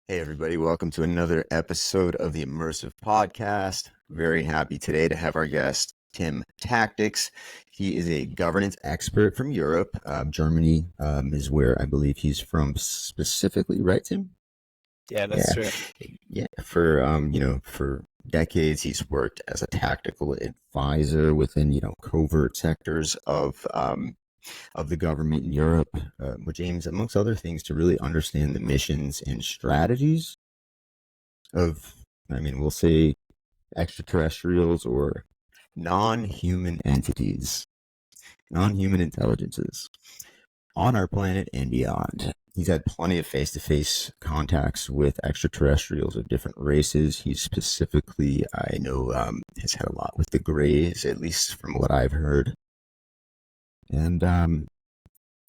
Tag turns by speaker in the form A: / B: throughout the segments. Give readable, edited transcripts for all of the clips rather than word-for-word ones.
A: Hey, everybody, welcome to another episode of the Immersive Podcast. Very happy today to have our guest, Tim Tactics. He is a governance expert from Europe. Germany is where I believe he's from specifically, right, Tim?
B: Yeah, that's
A: Yeah,
B: true.
A: yeah. For decades, he's worked as a tactical advisor within, covert sectors of the government in Europe, which aims, amongst other things, to really understand the missions and strategies of, we'll say extraterrestrials or non-human entities, non-human intelligences on our planet and beyond. He's had plenty of face-to-face contacts with extraterrestrials of different races. He specifically, I know, has had a lot with the Greys, at least from what I've heard. And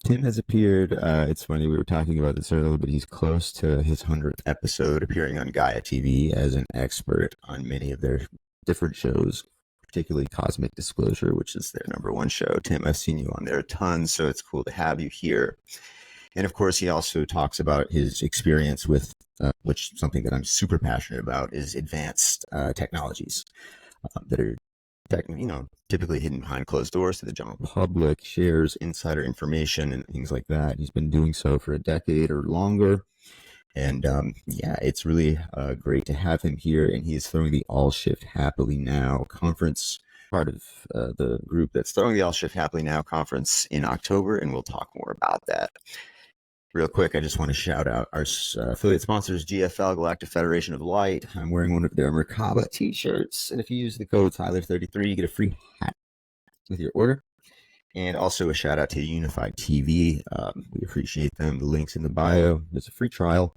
A: Tim has appeared. It's funny, we were talking about this earlier, but he's close to his 100th episode, appearing on Gaia TV as an expert on many of their different shows, particularly Cosmic Disclosure, which is their #1 show. Tim, I've seen you on there a ton, so it's cool to have you here. And of course, he also talks about his experience with, which something that I'm super passionate about, is advanced technologies that are typically hidden behind closed doors to the general public, shares insider information and things like that. He's been doing so for a decade or longer. And yeah, it's really great to have him here. And he is throwing the All Shift Happily Now conference, part of the group that's throwing the All Shift Happily Now conference in October. And we'll talk more about that. Real quick, I just want to shout out our affiliate sponsors, GFL, Galactic Federation of Light. I'm wearing one of their Merkaba t-shirts, and if you use the code Tyler33, you get a free hat with your order. And also a shout out to Unified TV. We appreciate them. The link's in the bio. There's a free trial,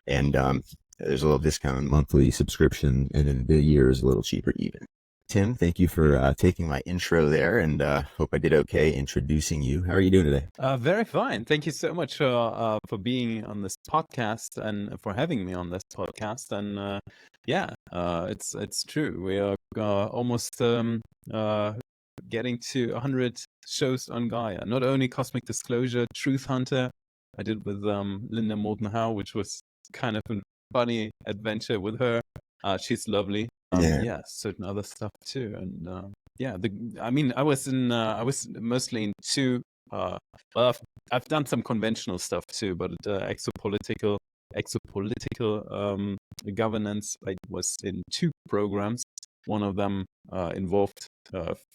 A: and there's a little discount on monthly subscription, and then the year is a little cheaper even. Tim, thank you for taking my intro there, and hope I did okay introducing you. How are you doing today?
B: Very fine. Thank you so much for being on this podcast and for having me on this podcast. And yeah, it's true. We are almost getting to 100 shows on Gaia. Not only Cosmic Disclosure, Truth Hunter, I did with Linda Moulton-Howe, which was kind of a funny adventure with her. She's lovely.
A: Yeah.
B: Yeah, certain other stuff too. And yeah, I was mostly in two. Well, I've done some conventional stuff too, but exopolitical governance. I was in two programs. One of them involved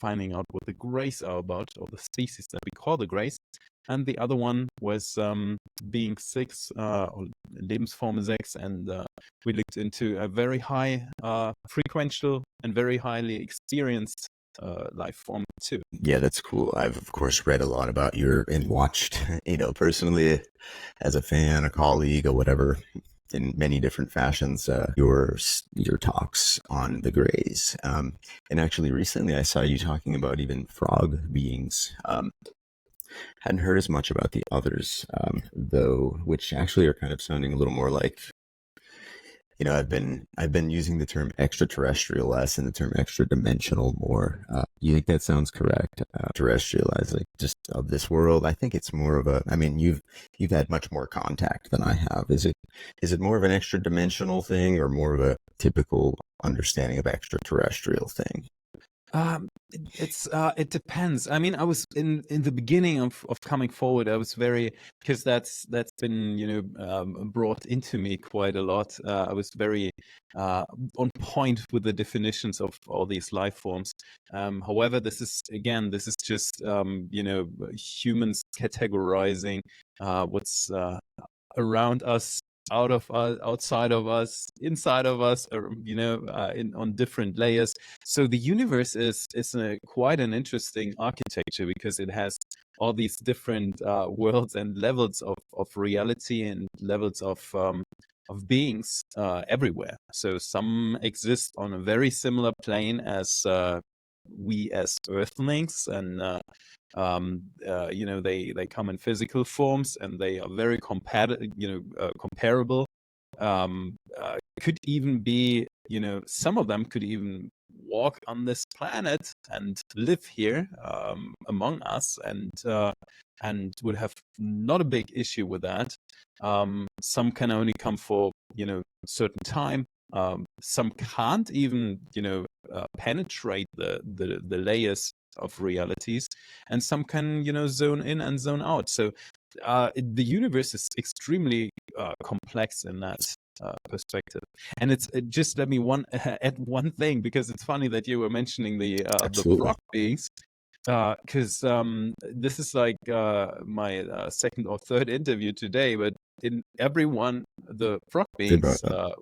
B: finding out what the Greys are about, or the species that we call the Greys, and the other one was being 6, or Lebensform 6, and we looked into a very high frequential and very highly experienced life form too.
A: Yeah, that's cool. I've of course read a lot about your and watched, personally as a fan, a colleague, or whatever, in many different fashions, your talks on the Greys. And actually, recently I saw you talking about even frog beings. Hadn't heard as much about the others, though, which actually are kind of sounding a little more like, I've been using the term extraterrestrial less and the term extra dimensional more. You think that sounds correct? Terrestrial as like just of this world. I think it's more of a. I mean, you've had much more contact than I have. Is it more of an extra dimensional thing or more of a typical understanding of extraterrestrial thing?
B: It depends. I mean, I was in the beginning of coming forward. I was very, because that's been brought into me quite a lot. I was very on point with the definitions of all these life forms. However, this is just humans categorizing what's around us, out of us, outside of us, inside of us, or on different layers. So the universe is quite an interesting architecture, because it has all these different worlds and levels of reality and levels of beings everywhere. So some exist on a very similar plane as we as Earthlings, and they come in physical forms, and they are very comparable. Could even be, some of them could even walk on this planet and live here among us, and would have not a big issue with that. Some can only come for certain time. Some can't even penetrate the layers of realities, and some can zone in and zone out. So the universe is extremely complex in that perspective. And it's just let me add one thing, because it's funny that you were mentioning the
A: Absolutely.
B: frog beings, because this is like my second or third interview today, but in every one the frog
A: They brought
B: beings
A: up.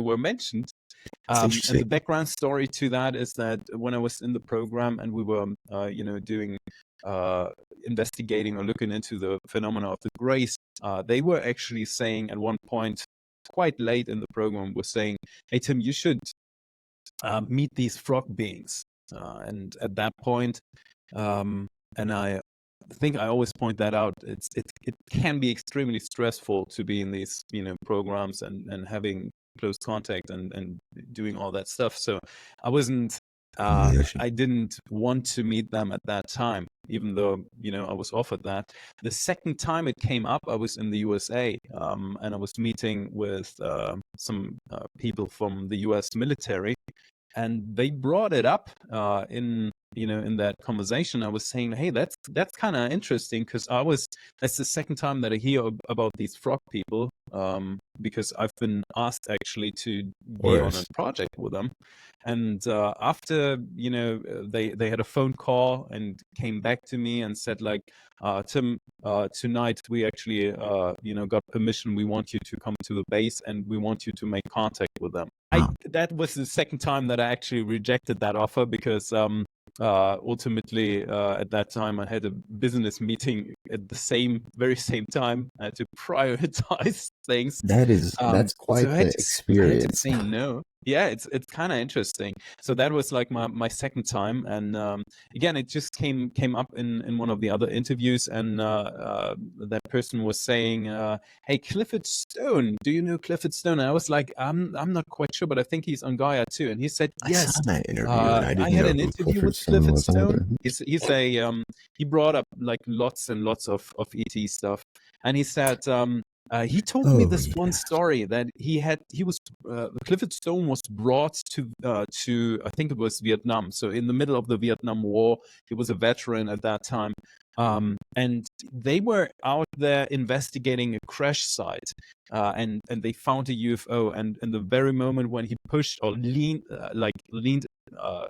B: were mentioned.
A: It's
B: And
A: interesting.
B: the background story to that is that when I was in the program and we were doing investigating or looking into the phenomena of the grays, they were actually saying at one point, quite late in the program, was saying, "Hey Tim, you should meet these frog beings." And at that point, and I think I always point that out, it can be extremely stressful to be in these programs and having close contact and doing all that stuff. So I wasn't I didn't want to meet them at that time, even though I was offered that. The second time it came up, I was in the USA, and I was meeting with some people from the US military, and they brought it up in that conversation. I was saying, hey, that's kind of interesting, because that's the second time that I hear about these frog people, because I've been asked actually to be on a project with them. And after they had a phone call and came back to me and said, like, Tim, tonight we actually got permission. We want you to come to the base and we want you to make contact with them. That was the second time that I actually rejected that offer, because ultimately at that time I had a business meeting at the very same time. I had to prioritize things.
A: That's quite
B: So
A: the
B: I had to
A: experience.
B: say no. Yeah, it's kind of interesting. So that was like my second time, and again, it just came up in one of the other interviews, and that person was saying, "Hey, Clifford Stone, do you know Clifford Stone?" And I was like, "I'm not quite sure, but I think he's on Gaia too." And he said,
A: I saw
B: "Yes,
A: that interview, and I
B: I
A: didn't
B: had
A: know
B: an
A: who
B: interview
A: Clifford
B: with
A: Stone
B: Clifford
A: was
B: Stone."
A: either.
B: He brought up like lots and lots of ET stuff, and he said. He told me
A: Oh,
B: this one
A: yeah.
B: story that Clifford Stone was brought to I think it was Vietnam. So in the middle of the Vietnam War, he was a veteran at that time. And they were out there investigating a crash site, and they found a UFO. And in the very moment when he pushed or leaned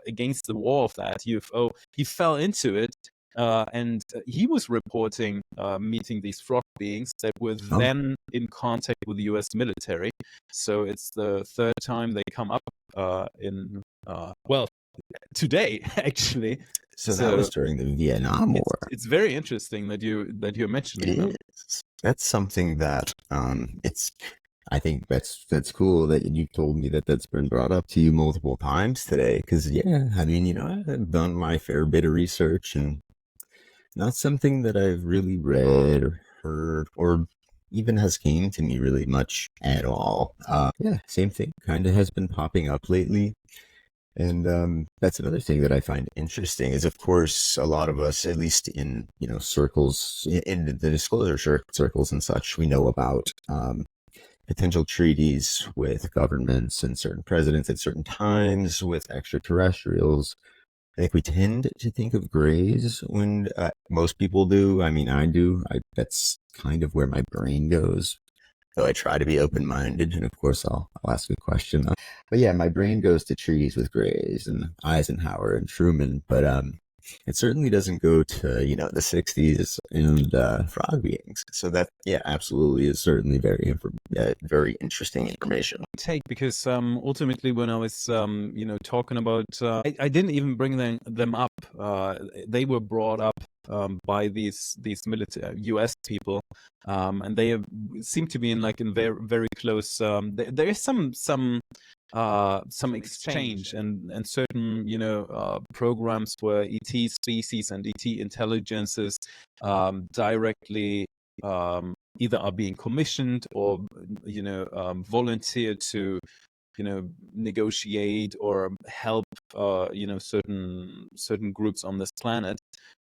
B: against the wall of that UFO, he fell into it. And he was reporting meeting these frog beings that were
A: Oh,
B: then in contact with the US military. So it's the third time they come up today, actually.
A: so that was
B: So
A: during the Vietnam War.
B: it's very interesting that you're
A: It
B: mentioning them.
A: is. That's something that it's. I think that's cool that you told me that that's been brought up to you multiple times today. Because yeah, I mean, I've done my fair bit of research, and not something that I've really read or heard or even has came to me really much at all. Yeah, same thing kind of has been popping up lately. And that's another thing that I find interesting is, of course, a lot of us, at least in circles, in the disclosure circles and such, we know about potential treaties with governments and certain presidents at certain times with extraterrestrials. I think we tend to think of grays when most people do. I mean, I do. That's kind of where my brain goes. So I try to be open minded, and of course, I'll ask a question. But yeah, my brain goes to treaties with Grays and Eisenhower and Truman, but it certainly doesn't go to the '60s and frog beings. So that yeah, absolutely is certainly very interesting information.
B: Take, because ultimately when I was talking about I didn't even bring them up. They were brought up by these military US people, and they seem to be in very very close. There is some exchange and certain programs where ET species and ET intelligences directly either are being commissioned or volunteered to negotiate or help certain groups on this planet.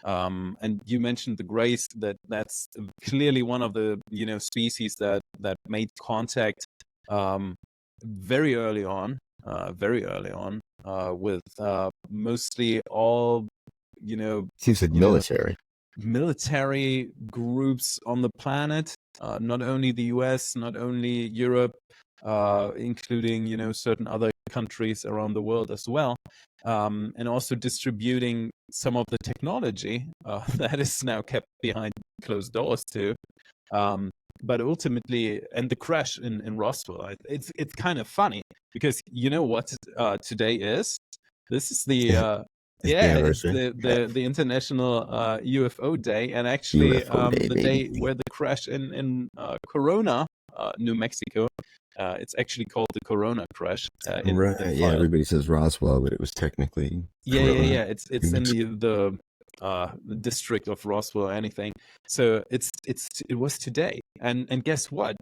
B: And you mentioned the Greys, that's clearly one of the species that made contact um, very early on, with mostly all
A: Seems like
B: you know
A: military.
B: military groups on the planet, not only the US, not only Europe, including certain other countries around the world as well, and also distributing some of the technology that is now kept behind closed doors too. Um, but ultimately, and the crash in Roswell, it's kind of funny because you know what today is? This is the
A: It's the
B: yeah, it's
A: anniversary. Yeah.
B: the International UFO Day, and actually
A: UFO day,
B: the day
A: baby.
B: where the crash in Corona, New Mexico. It's actually called the Corona crash in
A: Right. Yeah,
B: file.
A: everybody says Roswell, but it was technically
B: Yeah.
A: Corona.
B: It's
A: New
B: in
A: Mexico.
B: the district of Roswell or anything. So it was today. And guess what?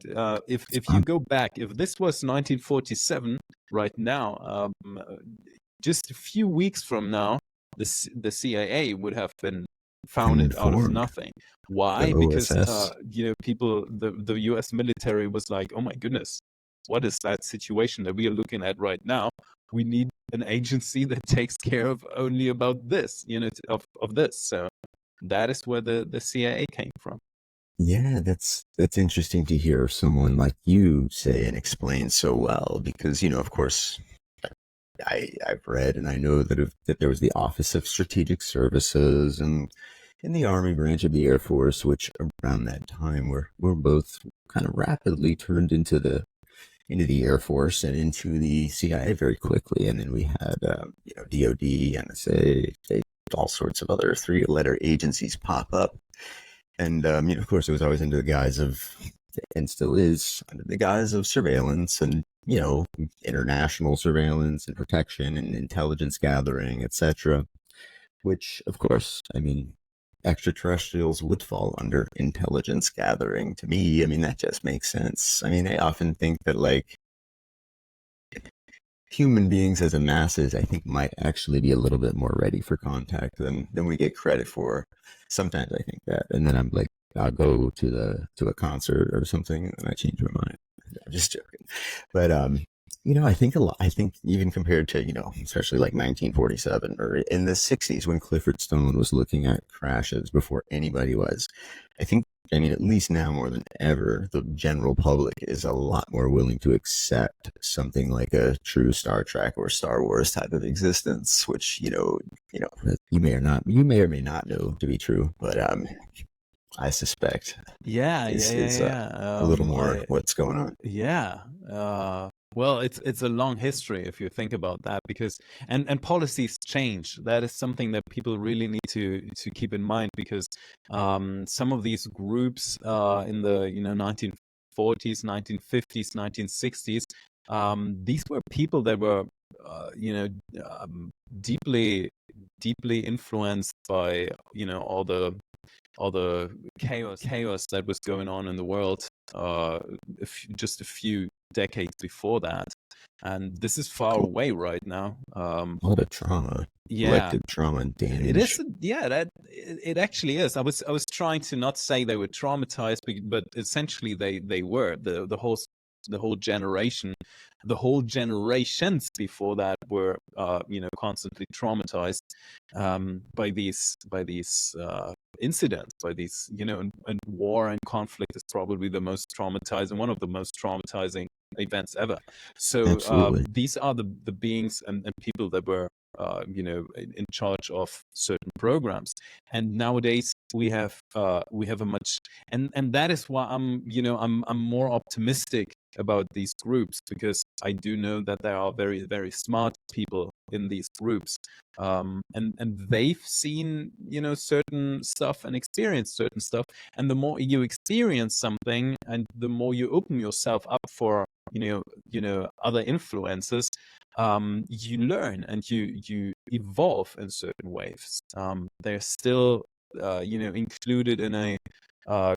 B: If you go back, if this was 1947, right now, just a few weeks from now, the CIA would have been
A: Been
B: founded out of
A: formed.
B: nothing.
A: The
B: Why? Because
A: OSS.
B: people, the U.S. military was like, oh my goodness, what is that situation that we are looking at right now? We need an agency that takes care of only about this, of this. So that is where the CIA came from.
A: Yeah, that's interesting to hear someone like you say and explain so well because, of course, I've read and I know that there was the Office of Strategic Services and in the Army branch of the Air Force, which around that time were both kind of rapidly turned into the Air Force and into the CIA very quickly. And then we had, DOD, NSA, all sorts of other three-letter agencies pop up. And, of course, it was always under the guise of, and still is, under the guise of surveillance and, international surveillance and protection and intelligence gathering, etc. Which, of course, I mean, extraterrestrials would fall under intelligence gathering to me. I mean, that just makes sense. I mean, I often think that, like, human beings as a masses, I think, might actually be a little bit more ready for contact than we get credit for. Sometimes I think that, and then I'm like, I'll go to a concert or something, and I change my mind. I'm just joking, but I think a lot. I think even compared to especially like 1947 or in the 60s when Clifford Stone was looking at crashes before anybody was. I think I mean, at least now more than ever, the general public is a lot more willing to accept something like a true Star Trek or Star Wars type of existence, which you may or may not know to be true, but I suspect
B: Yeah, yeah, yeah,
A: is
B: yeah.
A: a little more
B: I
A: what's going on.
B: Yeah. Well, it's a long history if you think about that, because and policies change. That is something that people really need to keep in mind, because some of these groups in the 1940s, 1950s, 1960s, these were people that were deeply deeply influenced by all the chaos that was going on in the world just a few decades before that, and this is far away right now.
A: A lot of trauma,
B: Yeah,
A: collective trauma and
B: it is.
A: damage.
B: Yeah, that it actually is. I was trying to not say they were traumatized, but essentially they were. The whole generation, the whole generations before that were constantly traumatized by these incidents, by these and war and conflict is probably the most traumatizing, one of the most traumatizing events ever. So
A: Absolutely.
B: these are the beings and people that were in charge of certain programs, and nowadays we have a much, and that is why I'm more optimistic about these groups, because I do know that there are very, very smart people in these groups, and they've seen certain stuff and experienced certain stuff, and the more you experience something and the more you open yourself up for other influences, you learn and you evolve in certain ways. They're still included in a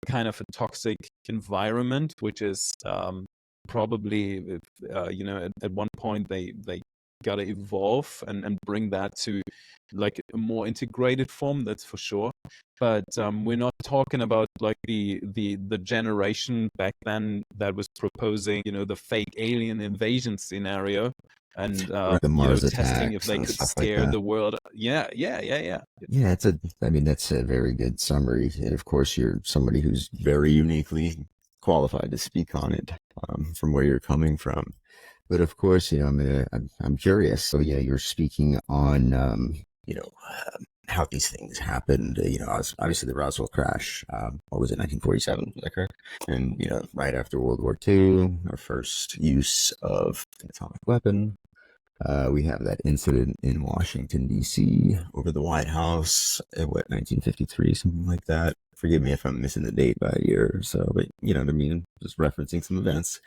B: kind of a toxic environment, which is probably, at one point they got to evolve and bring that to like a more integrated form. That's for sure. But we're not talking about like the generation back then that was proposing, the fake alien invasion scenario, and
A: Or the Mars
B: testing if
A: attacks
B: they
A: and
B: could
A: stuff like
B: scare
A: that.
B: the world. Yeah.
A: Yeah, I mean, that's a very good summary. And of course, you're somebody who's very uniquely qualified to speak on it, from where you're coming from. But of course, I'm curious. So yeah, you're speaking on, how these things happened. Obviously the Roswell crash. What was it, 1947? Is that correct? And right after World War II, our first use of an atomic weapon. We have that incident in Washington, D.C., over the White House, at 1953, something like that. Forgive me if I'm missing the date by a year or so, but you know what I mean? Just referencing some events.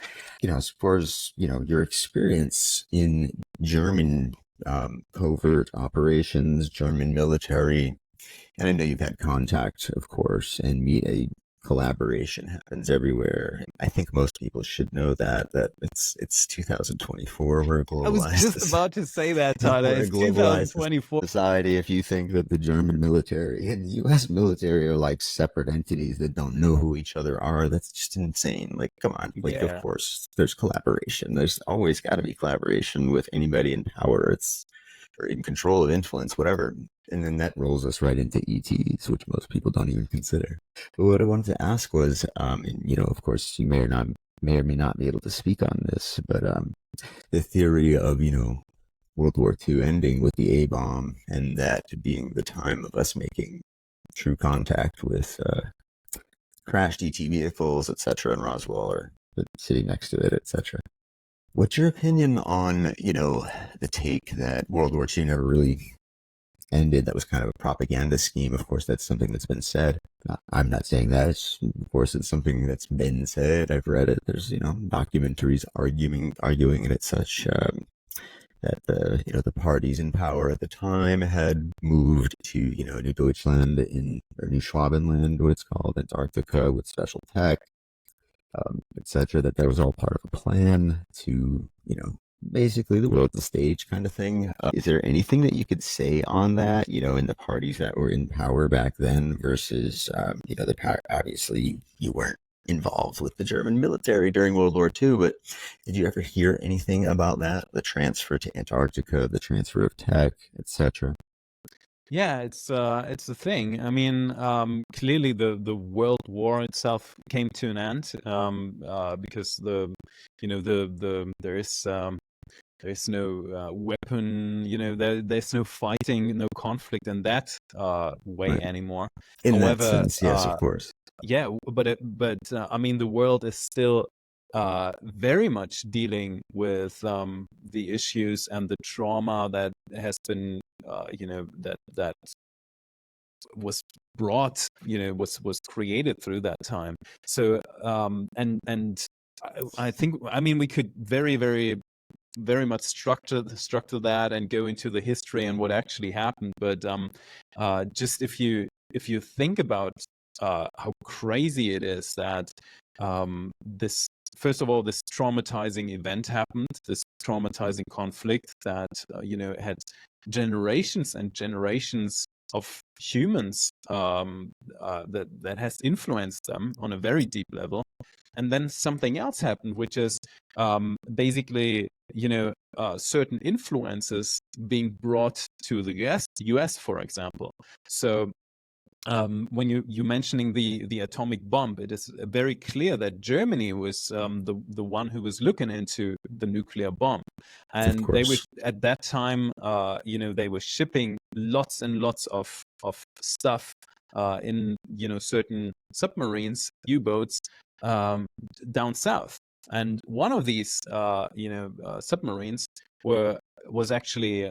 A: As far as, your experience in German covert operations, German military, and I know you've had contact, of course, and media collaboration happens everywhere. I think most people should know that it's 2024. We're a
B: I was
A: globalized
B: just about to say that, Tyler.
A: we're a
B: It's
A: globalized
B: 2024.
A: society. If you think that the German military and the U.S. military are like separate entities that don't know who each other are, that's just insane. Like, come on. Like, of
B: Yeah.
A: course, there's collaboration. There's always got to be collaboration with anybody in power. It's or in control of influence, whatever. And then that rolls us right into ETs, which most people don't even consider. But what I wanted to ask was, and, of course, you may or may not be able to speak on this, but the theory of, World War II ending with the A bomb, and that being the time of us making true contact with crashed ET vehicles, etc., and Roswell or the city next to it, etc. What's your opinion on, the take that World War II never really ended? That was kind of a propaganda scheme. Of course, that's something that's been said. I'm not saying that. Of course, it's something that's been said. I've read it. There's, documentaries arguing it such that the parties in power at the time had moved to, New Deutschland or New Schwabenland, what it's called, Antarctica, with special tech, etc. That was all part of a plan to, basically the world's a stage kind of thing. Is there anything that you could say on that, in the parties that were in power back then versus, the power? Obviously, you weren't involved with the German military during World War II, but did you ever hear anything about that? The transfer to Antarctica, the transfer of tech, etc.
B: Yeah, it's a thing. I mean, clearly the World War itself came to an end, because there is no weapon, there's no fighting, no conflict in that way
A: Right.
B: anymore.
A: In that
B: However,
A: sense, yes, of course.
B: yeah, but I mean, the world is still very much dealing with the issues and the trauma that has been, that was brought, was created through that time. So, and I think, I mean, we could very much structure that and go into the history and what actually happened. But just if you think about how crazy it is that this, first of all, this traumatizing event happened, this traumatizing conflict that had generations and generations of humans, that has influenced them on a very deep level. And then something else happened, which is basically, certain influences being brought to the US, for example. So when you mentioning the atomic bomb, it is very clear that Germany was the one who was looking into the nuclear bomb,
A: Of
B: and they were
A: course.
B: at that time, they were shipping lots and lots of stuff in certain submarines, U-boats, down south, and one of these submarines was actually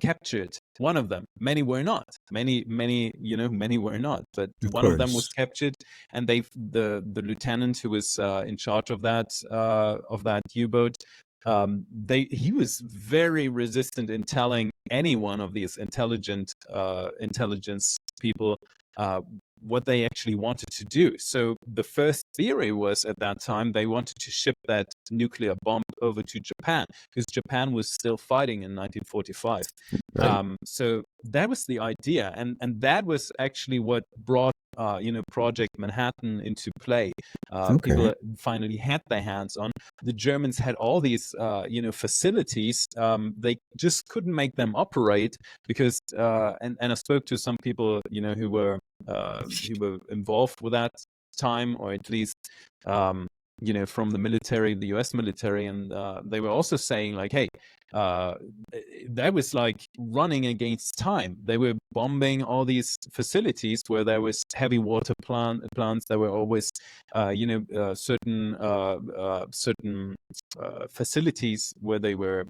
B: captured. One of them. Many were not. Many were not. But
A: Of
B: one of them was
A: course.
B: captured, and the lieutenant who was in charge of that U-boat. He was very resistant in telling any one of these intelligence people what they actually wanted to do. So the first theory was at that time they wanted to ship that nuclear bomb over to Japan because Japan was still fighting in 1945.
A: Right.
B: So that was the idea, and that was actually what brought Project Manhattan into play.
A: Okay.
B: People finally had their hands on. The Germans had all these facilities. They just couldn't make them operate because and I spoke to some people who were involved with that time, or at least from the military, the US military, and they were also saying like, hey, that was like running against time. They were bombing all these facilities where there was heavy water plants. There were always certain facilities where they were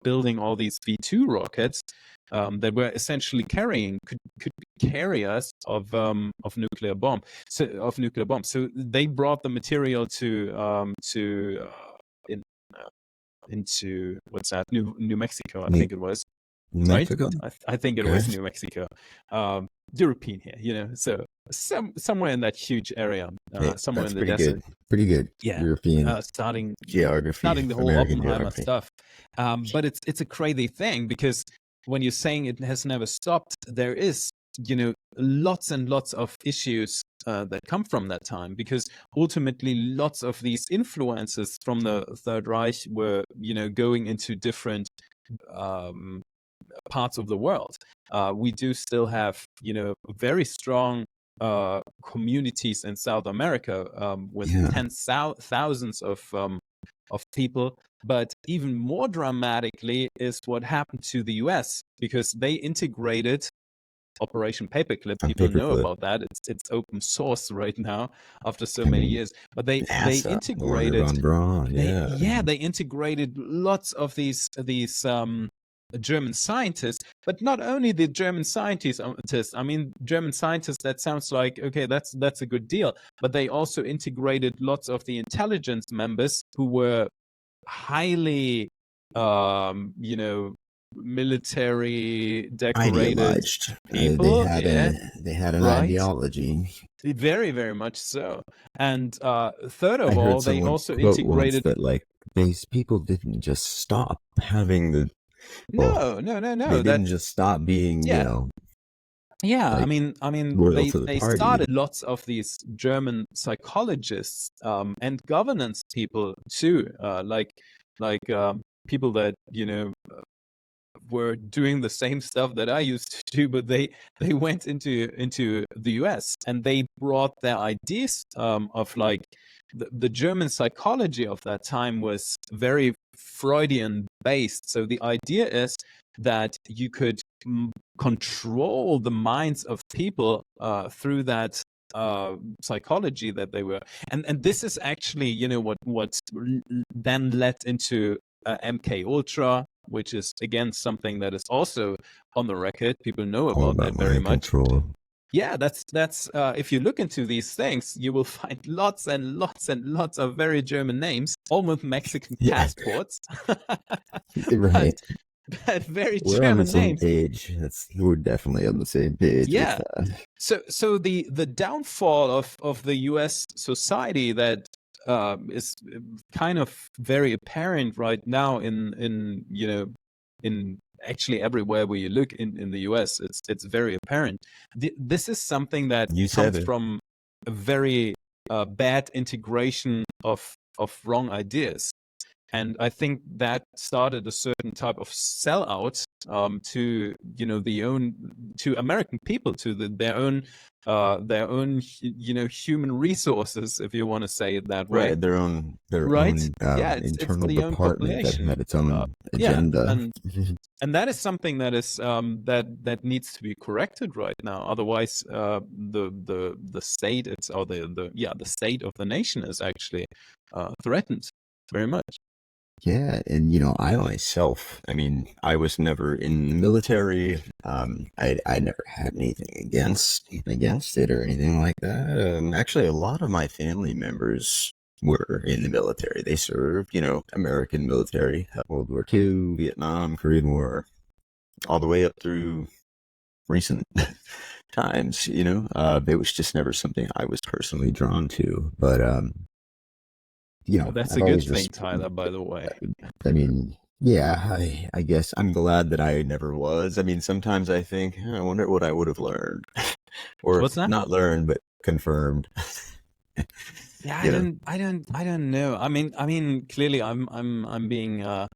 B: building all these V2 rockets that were essentially could be carriers of nuclear bomb. So they brought the material into what's that? New Mexico, I think it was.
A: New
B: Right?
A: Mexico.
B: I think it
A: Okay.
B: was New Mexico. European here, so somewhere in that huge area, somewhere
A: That's
B: in the
A: pretty
B: desert.
A: good. Pretty good.
B: Yeah,
A: European
B: starting
A: geography,
B: the whole
A: American
B: Oppenheimer
A: geography.
B: stuff. But it's a crazy thing because when you're saying it has never stopped, there is lots and lots of issues that come from that time, because ultimately lots of these influences from the Third Reich were going into different parts of the world. We do still have very strong communities in South America with thousands of people. But even more dramatically is what happened to the US, because they integrated Operation Paperclip. People know
A: Paperclip.
B: about that. It's open source right now after so many years. But they
A: NASA, Wernher
B: integrated
A: von Braun. Yeah.
B: they integrated lots of these German scientists, but not only the German scientists. I mean, German scientists, that sounds like, okay, that's a good deal. But they also integrated lots of the intelligence members who were highly, military decorated
A: Ideologed.
B: people.
A: They had an
B: Right.
A: ideology.
B: Very, very much so. And third
A: I
B: of
A: heard
B: all, they
A: someone
B: also
A: quote once
B: integrated.
A: that like these people didn't just stop having the well,
B: No.
A: they
B: That
A: didn't just stop being
B: Yeah,
A: like
B: I mean,
A: loyal to the
B: they
A: party.
B: started lots of these German psychologists and governance people too, people that were doing the same stuff that I used to do, but they went into the US, and they brought their ideas of like the German psychology of that time was very Freudian based. So the idea is that you could control the minds of people through that psychology that they were, and this is actually what then led into MK Ultra, which is again something that is also on the record. People know
A: All
B: about that
A: about
B: very
A: mind
B: much.
A: control.
B: Yeah, that's if you look into these things, you will find lots and lots and lots of very German names, all with Mexican passports.
A: Right.
B: But very
A: We're on the
B: German
A: same
B: names.
A: page. We're definitely on the same page
B: Yeah.
A: with that.
B: So the downfall of the U.S. society that is kind of very apparent right now in actually everywhere where you look in the US, it's very apparent. This is something that
A: You said
B: comes
A: it.
B: from a very bad integration of wrong ideas. And I think that started a certain type of sellout to to American people, to their own human resources, if you want to say it that way.
A: Right, their
B: Right?
A: own
B: Yeah, it's
A: internal
B: the own
A: department that
B: population.
A: had its own
B: Yeah,
A: agenda.
B: and that is something that is that needs to be corrected right now. Otherwise, the state the state of the nation is actually threatened very much.
A: Yeah, and I myself, I mean, I was never in the military. I never had anything against it or anything like that. Actually, a lot of my family members were in the military. They served, American military, World War II, Vietnam, Korean War, all the way up through recent times. It was just never something I was personally drawn to. But
B: That's
A: I've
B: a good
A: always
B: thing, Tyler, by the way.
A: I mean, yeah, I guess I'm glad that I never was. I mean, sometimes I think, I wonder what I would have learned, or
B: What's that?
A: not learned, but confirmed.
B: Yeah,
A: you know,
B: I don't know. I mean, clearly, I'm being, I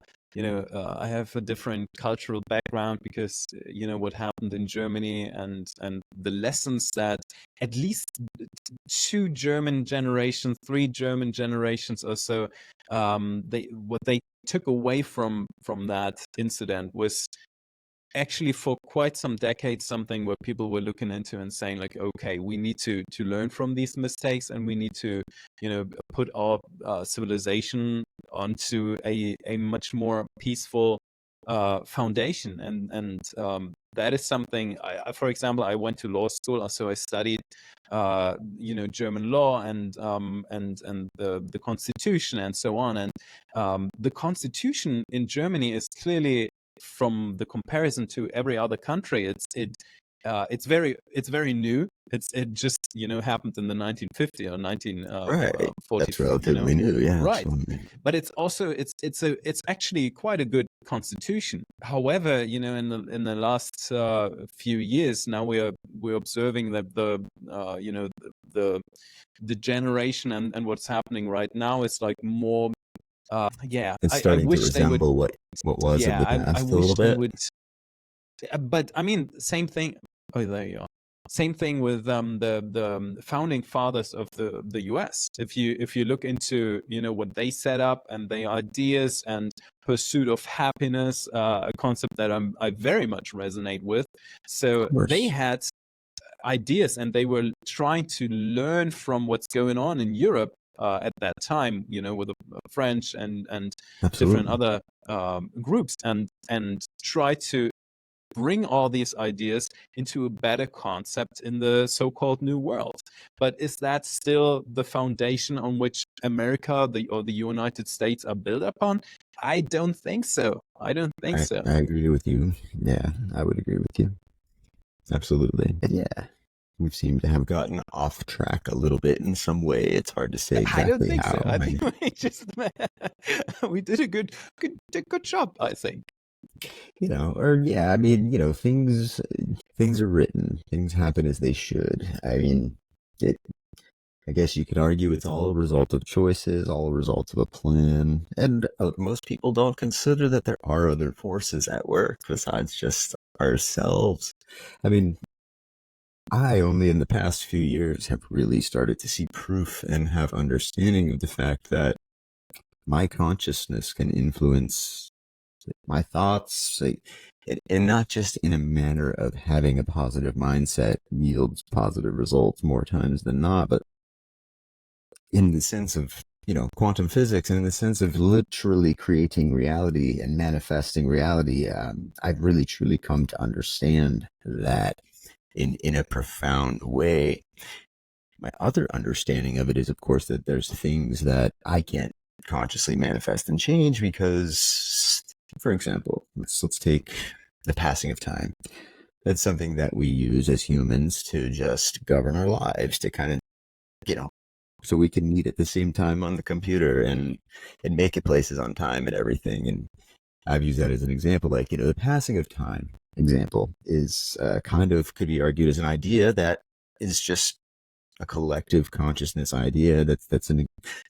B: have a different cultural background because what happened in Germany and the lessons that at least two German generations, three German generations or so, they what they took away from that incident was actually for quite some decades something where people were looking into and saying like, okay, we need to learn from these mistakes, and we need to put our civilization onto a much more peaceful foundation. And that is something for example, I went to law school, so I studied German law and the constitution and so on. And the constitution in Germany is clearly, from the comparison to every other country, it's very new. It just happened in the 1950 or
A: right?
B: 1940,
A: That's relatively new. Yeah,
B: right.
A: absolutely.
B: But it's also it's actually quite a good constitution. However, in the last few years now, we're observing that the the generation and what's happening right now is like more yeah,
A: It's
B: I
A: starting to
B: wish they would,
A: resemble what was of
B: yeah,
A: the
B: I
A: past a
B: wish
A: little
B: they
A: bit.
B: would, but I mean, same thing. Oh, there you are. Same thing with the founding fathers of the U.S. If you look into what they set up and their ideas and pursuit of happiness, a concept that I very much resonate with. So
A: Of
B: they
A: course,
B: had ideas, and they were trying to learn from what's going on in Europe at that time, with the French and different
A: absolutely.
B: other groups, and try to bring all these ideas into a better concept in the so-called New World. But is that still the foundation on which America, or the United States, are built upon? I don't think so. I don't think so.
A: I agree with you. Yeah, I would agree with you. Absolutely. And yeah, we seem to have gotten off track a little bit in some way. It's hard to say
B: I don't
A: exactly
B: think so.
A: how.
B: I think we just we did a good job, I think.
A: Or yeah, I mean, things are written, things happen as they should. I mean, it. I guess you could argue it's all a result of choices, all a result of a plan, and most people don't consider that there are other forces at work besides just ourselves. I mean, I only in the past few years have really started to see proof and have understanding of the fact that my consciousness can influence my thoughts, and not just in a manner of having a positive mindset yields positive results more times than not, but in the sense of quantum physics, and in the sense of literally creating reality and manifesting reality. I've really truly come to understand that in a profound way. My other understanding of it is, of course, that there's things that I can't consciously manifest and change because, for example, let's take the passing of time. That's something that we use as humans to just govern our lives, to kind of, so we can meet at the same time on the computer and make it places on time and everything. And I've used that as an example. Like, the passing of time example is kind of could be argued as an idea that is just a collective consciousness idea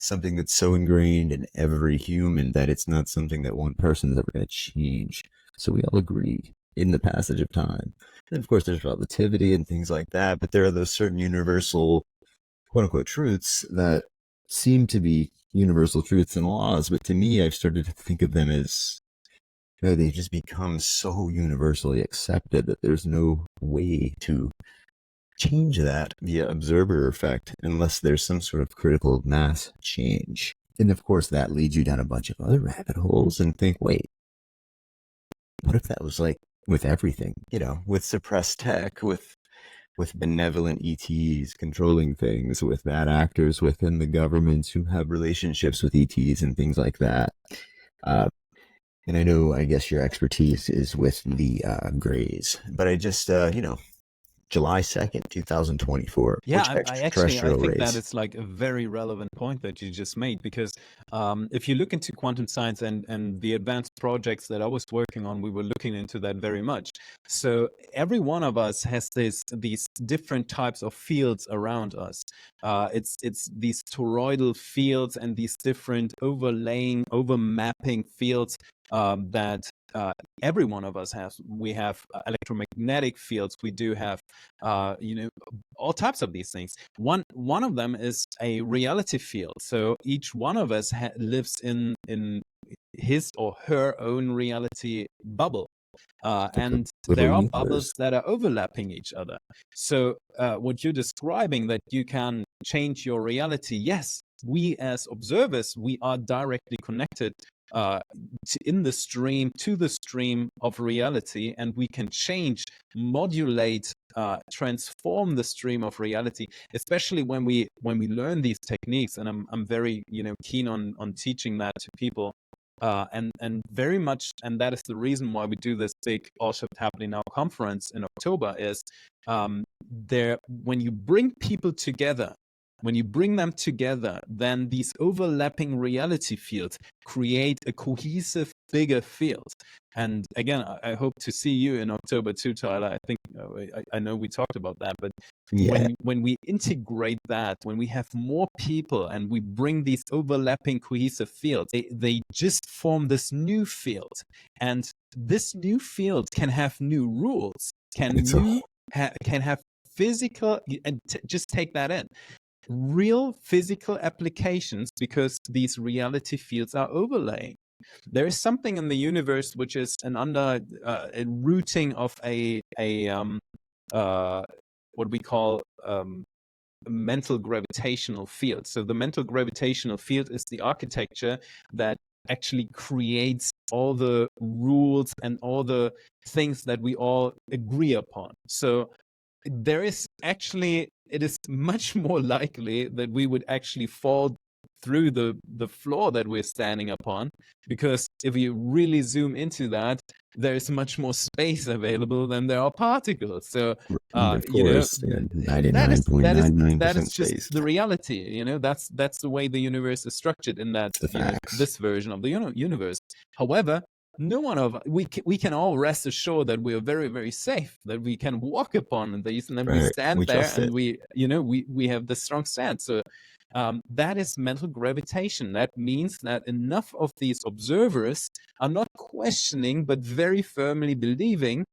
A: something that's so ingrained in every human that it's not something that one person is ever going to change. So we all agree in the passage of time. And of course, there's relativity and things like that, but there are those certain universal quote unquote truths that seem to be universal truths and laws. But to me, I've started to think of them as they've just become so universally accepted that there's no way to change that via observer effect unless there's some sort of critical mass change. And of course, that leads you down a bunch of other rabbit holes and think, wait, what if that was like with everything, with suppressed tech, with benevolent ETs controlling things, with bad actors within the governments who have relationships with ETs and things like that. And I guess your expertise is with the Greys, but I just, July 2nd, 2024.
B: Yeah,
A: Which
B: I
A: extraterrestrial
B: think that
A: race?
B: is like a very relevant point that you just made, because if you look into quantum science and the advanced projects that I was working on, we were looking into that very much. So every one of us has these different types of fields around us. It's these toroidal fields and these different overmapping fields that every one of us has. We have electromagnetic fields. We do have, all types of these things. One of them is a reality field. So each one of us lives in his or her own reality bubble. And
A: Little
B: there are bubbles
A: universe.
B: that are overlapping each other. So what you're describing, that you can change your reality, yes, we as observers, we are directly connected in the stream, to the stream of reality, and we can change, modulate, transform the stream of reality, especially when we learn these techniques. And I'm very keen on teaching that to people. And very much, and that is the reason why we do this big All Shift Happening Now conference in October, is there, when you bring people together, when you bring them together, then these overlapping reality fields create a cohesive, bigger field. And again, I hope to see you in October too, Tyler. I think I know we talked about that, but
A: Yeah.
B: when we integrate that, when we have more people and we bring these overlapping cohesive fields, they just form this new field. And this new field can have new rules, can
A: It's a
B: have physical, and just take that in, real physical applications, because these reality fields are overlaying. There is something in the universe which is a routing of what we call mental gravitational field. So the mental gravitational field is the architecture that actually creates all the rules and all the things that we all agree upon. So there is actually, it is much more likely that we would actually fall through the floor that we're standing upon, because if you really zoom into that, there's much more space available than there are particles. So
A: of course, yeah,
B: that is that is
A: 99.99%
B: that is just
A: space.
B: the reality. That's the way the universe is structured, in that,
A: It's the facts.
B: this version of the universe. However, no one of we can all rest assured that we are very, very safe, that we can walk upon these, and then we
A: Right.
B: stand
A: We
B: there
A: trust
B: and
A: it.
B: we have the strong stance. So that is mental gravitation. That means that enough of these observers are not questioning, but very firmly believing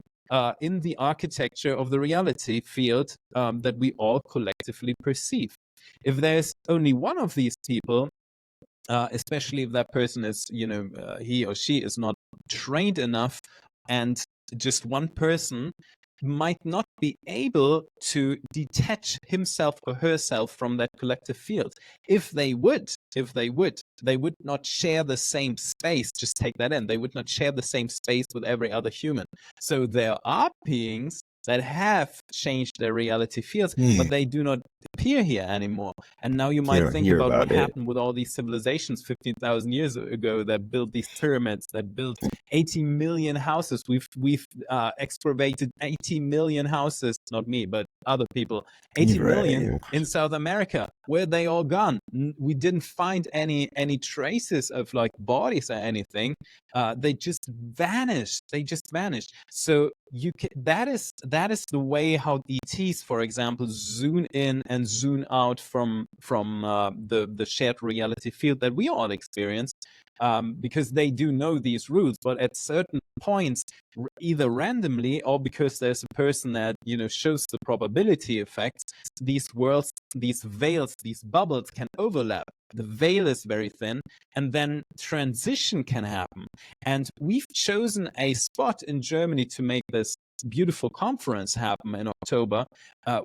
B: in the architecture of the reality field that we all collectively perceive. If there's only one of these people, especially if that person is, he or she is not trained enough, and just one person might not be able to detach himself or herself from that collective field. If they would, they would not share the same space. Just take that in. They would not share the same space with every other human. So there are beings that have changed their reality fields, but they do not appear here anymore. And now you
A: You
B: might
A: don't
B: think
A: hear
B: about what
A: about it.
B: happened with all these civilizations 15,000 years ago that built these pyramids, that built 80 million houses. We've excavated 80 million houses, not me, but other people, 80 million
A: Right.
B: in South America. Where are they all gone? We didn't find any traces of like bodies or anything. They just vanished. So that is the way how ETs, for example, zoom in and zoom out from the shared reality field that we all experience, because they do know these rules. But at certain points, either randomly or because there's a person that shows the probability effects, these worlds, these veils, these bubbles can overlap. The veil is very thin, and then transition can happen. And we've chosen a spot in Germany to make this beautiful conference happen in October,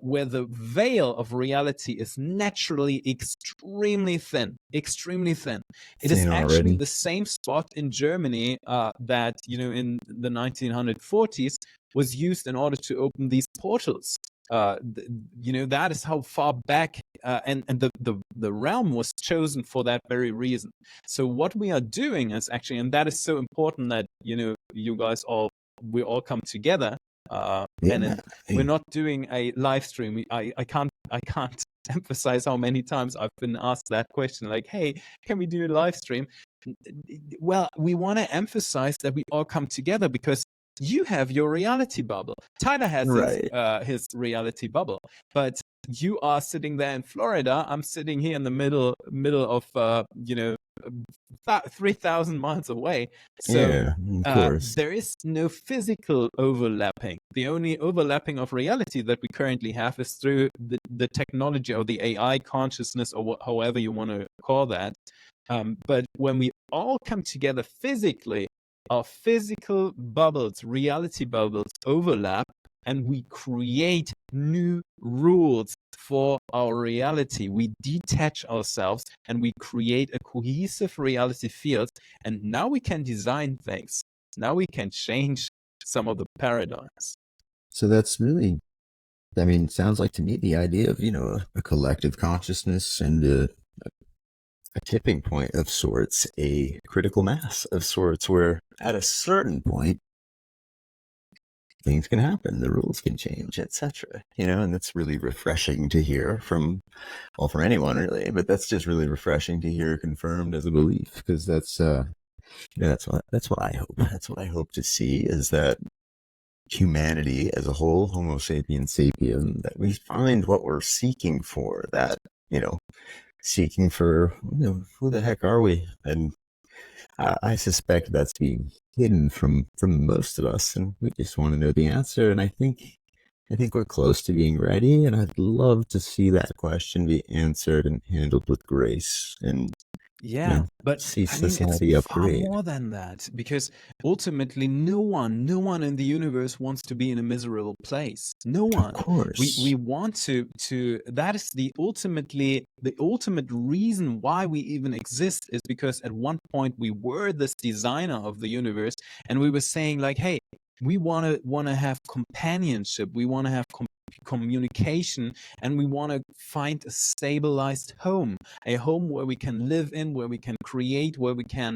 B: where the veil of reality is naturally extremely thin. It is
A: Thin
B: actually
A: already.
B: the same spot in Germany that in the 1940s was used in order to open these portals. That is how far back, and the realm was chosen for that very reason. So what we are doing is actually, and that is so important, that you guys we all come together And
A: Yeah.
B: then we're not doing a live stream. I can't emphasize how many times I've been asked that question, like, hey, can we do a live stream? Well, we want to emphasize that we all come together because you have your reality bubble. Tyler has
A: Right.
B: his reality bubble, but you are sitting there in Florida. I'm sitting here in the middle of 3,000 miles away. So
A: Yeah, of course.
B: there is no physical overlapping. The only overlapping of reality that we currently have is through the technology or the AI consciousness, or however you want to call that. But when we all come together physically, our physical bubbles, reality bubbles, overlap, and we create new rules for our reality. We detach ourselves and we create a cohesive reality field. And now we can design things. Now we can change some of the paradigms.
A: So that's really, I mean, sounds like to me the idea of, a collective consciousness and a tipping point of sorts, a critical mass of sorts, where at a certain point, things can happen, the rules can change, etc. And that's really refreshing to hear from, well, for anyone really, but that's just really refreshing to hear confirmed as a belief, because that's what I hope. That's what I hope to see, is that humanity as a whole, Homo sapiens sapien, that we find what we're seeking for, that, seeking for, who the heck are we? And I suspect that's being hidden from most of us, and we just want to know the answer. And I think we're close to being ready, and I'd love to see that question be answered and handled with grace, and
B: Yeah, but
A: see
B: I mean, it's
A: society
B: far
A: upgrade.
B: more than that, because ultimately, no one in the universe wants to be in a miserable place. No
A: Of
B: one. We
A: course.
B: want to. That is the ultimate reason why we even exist, is because at one point we were this designer of the universe, and we were saying like, hey, we want to have companionship. We want to have communication, and we want to find a stabilized home, a home where we can live in, where we can create, where we can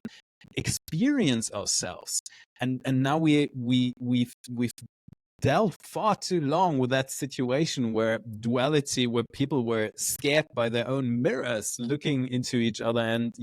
B: experience ourselves. And now we've dealt far too long with that situation where duality, where people were scared by their own mirrors looking into each other, and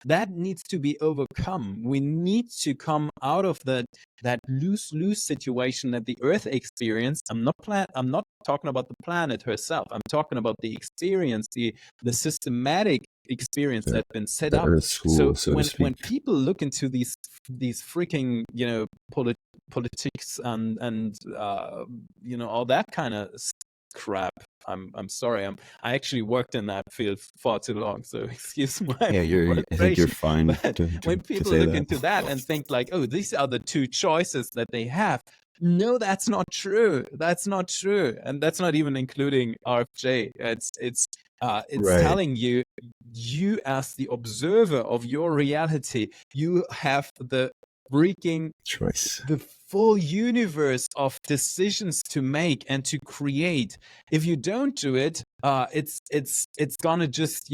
B: that needs to be overcome. We need to come out of that lose-lose situation that the earth experienced. I'm not talking about the planet herself. I'm talking about the experience, the systematic experience
A: The,
B: that's been set
A: the
B: up.
A: Earth
B: So
A: School, so to
B: when
A: speak.
B: people look into these freaking politics and all that kind of crap. I'm sorry. I actually worked in that field far too long, so excuse my
A: Yeah, I think you're
B: frustration.
A: fine
B: But when
A: to
B: people
A: say
B: look
A: that.
B: into that and think like, oh, these are the two choices that they have. No, that's not true. That's not true, and that's not even including RFJ. It's
A: Right.
B: telling you, you as the observer of your reality, you have the freaking
A: Choice.
B: the full universe of decisions to make and to create. If you don't do it, it's gonna just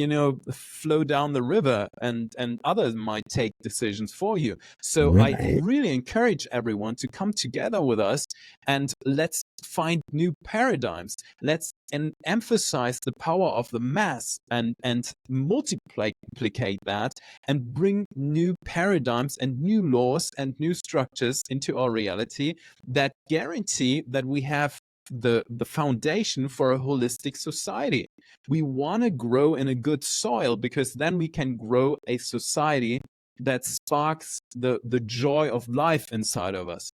B: flow down the river, and others might take decisions for you. So I
A: Right.
B: really encourage everyone to come together with us, and let's find new paradigms. Let's emphasize the power of the mass, and multiplicate that, and bring new paradigms and new laws and new structures into our reality that guarantee that we have the foundation for a holistic society. We want to grow in a good soil, because then we can grow a society that sparks the joy of life inside of us.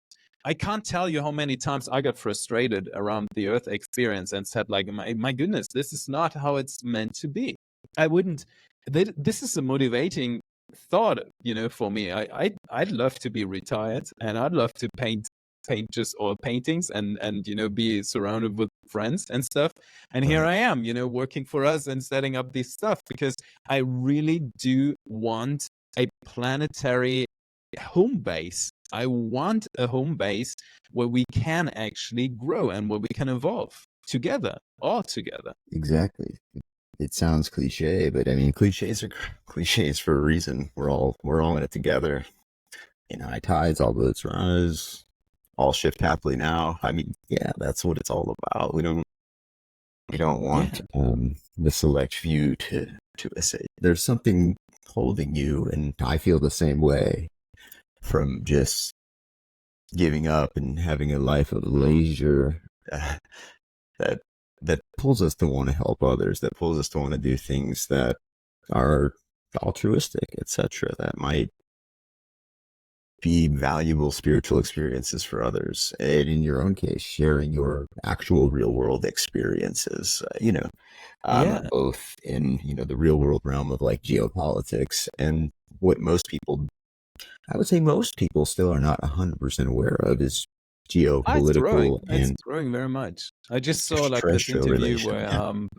B: I can't tell you how many times I got frustrated around the Earth experience and said, like, my goodness, this is not how it's meant to be. I wouldn't. This is a motivating thought, for me. I'd love to be retired, and I'd love to paint just oil paintings, and be surrounded with friends and stuff. And here
A: Right.
B: I am, working for us and setting up this stuff, because I really do want a planetary home base. I want a home base where we can actually grow and where we can evolve together, all together.
A: Exactly. It sounds cliche, but I mean, cliches are cliches for a reason. We're all in it together. High tides, all boats rise. all shift happily now. I mean, yeah, that's what it's all about. We don't
B: Yeah.
A: want the select few to essay. There's something holding you, and I feel the same way from just giving up and having a life of leisure. That that pulls us to want to help others. That pulls us to want to do things that are altruistic, etc. That might be valuable spiritual experiences for others. And in your own case, sharing your actual real world experiences,
B: Yeah.
A: both in, the real world realm of like geopolitics and what I would say most people still are not 100% aware of is
B: It's growing.
A: geopolitical
B: It's
A: and
B: growing very much. I just saw like this
A: extraterrestrial
B: interview
A: relation.
B: where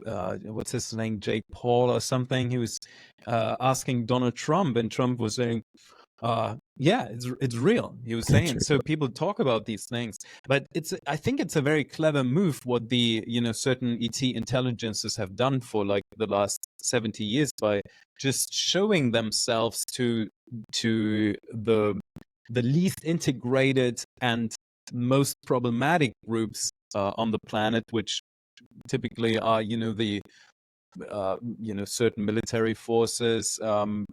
A: Yeah.
B: what's his name, Jake Paul or something. He was asking Donald Trump, and Trump was saying, yeah, it's real. He was
A: That's
B: saying.
A: right.
B: So people talk about these things, but I think it's a very clever move what the certain ET intelligences have done for like the last 70 years by just showing themselves to the least integrated and most problematic groups on the planet, which typically are the certain military forces,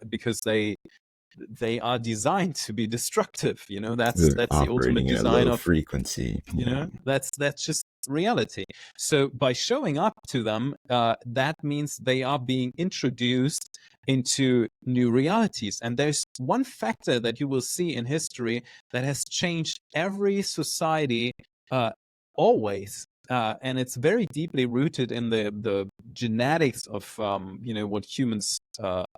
B: because they are designed to be destructive.
A: They're
B: That's the ultimate
A: operating at a
B: design
A: low
B: of,
A: frequency. Yeah.
B: that's just reality. So by showing up to them, that means they are being introduced into new realities. And there's one factor that you will see in history that has changed every society, always. And it's very deeply rooted in the genetics of what humans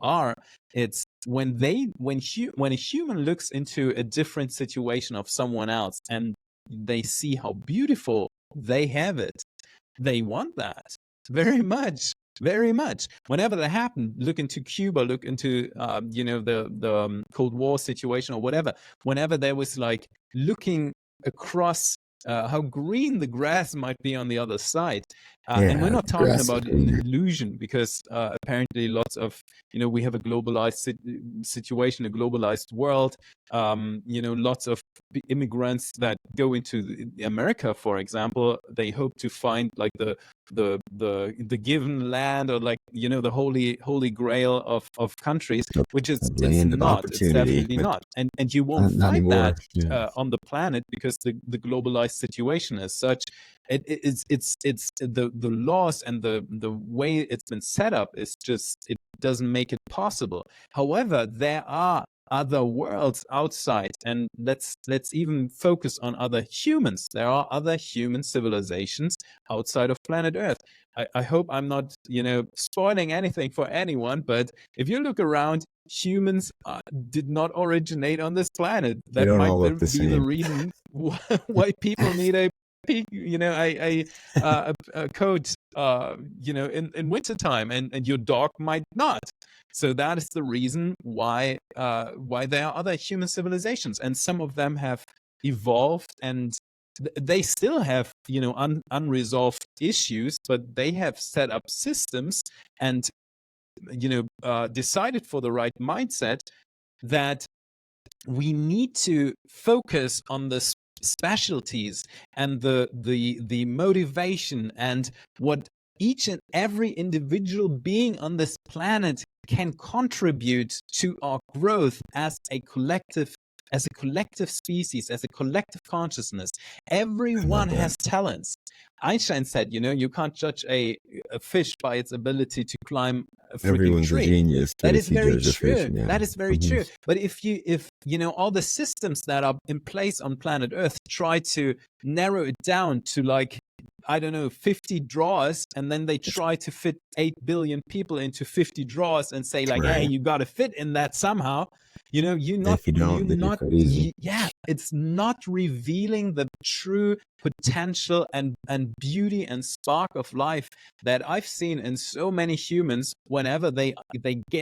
B: are. It's when a human looks into a different situation of someone else and they see how beautiful they have it, they want that very much, very much. Whenever that happened, look into Cuba, look into the Cold War situation or whatever. Whenever there was like looking across how green the grass might be on the other side. And we're
A: Yeah.
B: not
A: The
B: talking
A: grass is
B: about an
A: greener.
B: illusion, because apparently lots of, we have a globalized situation, a globalized world. Lots of immigrants that go into America, for example, they hope to find like the given land, or like the holy grail of countries,
A: A,
B: which
A: a
B: it's
A: land of
B: not. It's
A: opportunity,
B: definitely
A: but
B: not. And you won't
A: not
B: find that
A: anymore. Yeah.
B: on the planet, because the globalized situation is such. It's the laws and the way it's been set up is just, it doesn't make it possible. However, there are other worlds outside, and let's even focus on other humans. There are other human civilizations outside of planet Earth. I hope I'm not spoiling anything for anyone, but if you look around, humans did not originate on this planet.
A: They
B: That
A: don't
B: might
A: all look the
B: be the
A: same.
B: reason why people need a a coat in wintertime, and your dog might not. So that is the reason why there are other human civilizations, and some of them have evolved, and they still have unresolved issues, but they have set up systems and decided for the right mindset that we need to focus on the specialties and the motivation and what each and every individual being on this planet can contribute to our growth as a collective species, as a collective consciousness.
A: I love
B: Everyone
A: that.
B: has talents. Einstein said, you can't judge a fish by its ability to climb a freaking
A: Everyone's a
B: tree.
A: genius,
B: That
A: but
B: is
A: if you
B: very
A: judge a fish,
B: true.
A: yeah.
B: That is very
A: Mhm.
B: true. But if all the systems that are in place on planet Earth try to narrow it down to like, I don't know, 50 drawers, and then they try to fit 8 billion people into 50 drawers and say like, hey,
A: Right.
B: you got to fit in that somehow.
A: And if you don't, then you're crazy.
B: Yeah, it's not revealing the true potential and beauty and spark of life that I've seen in so many humans whenever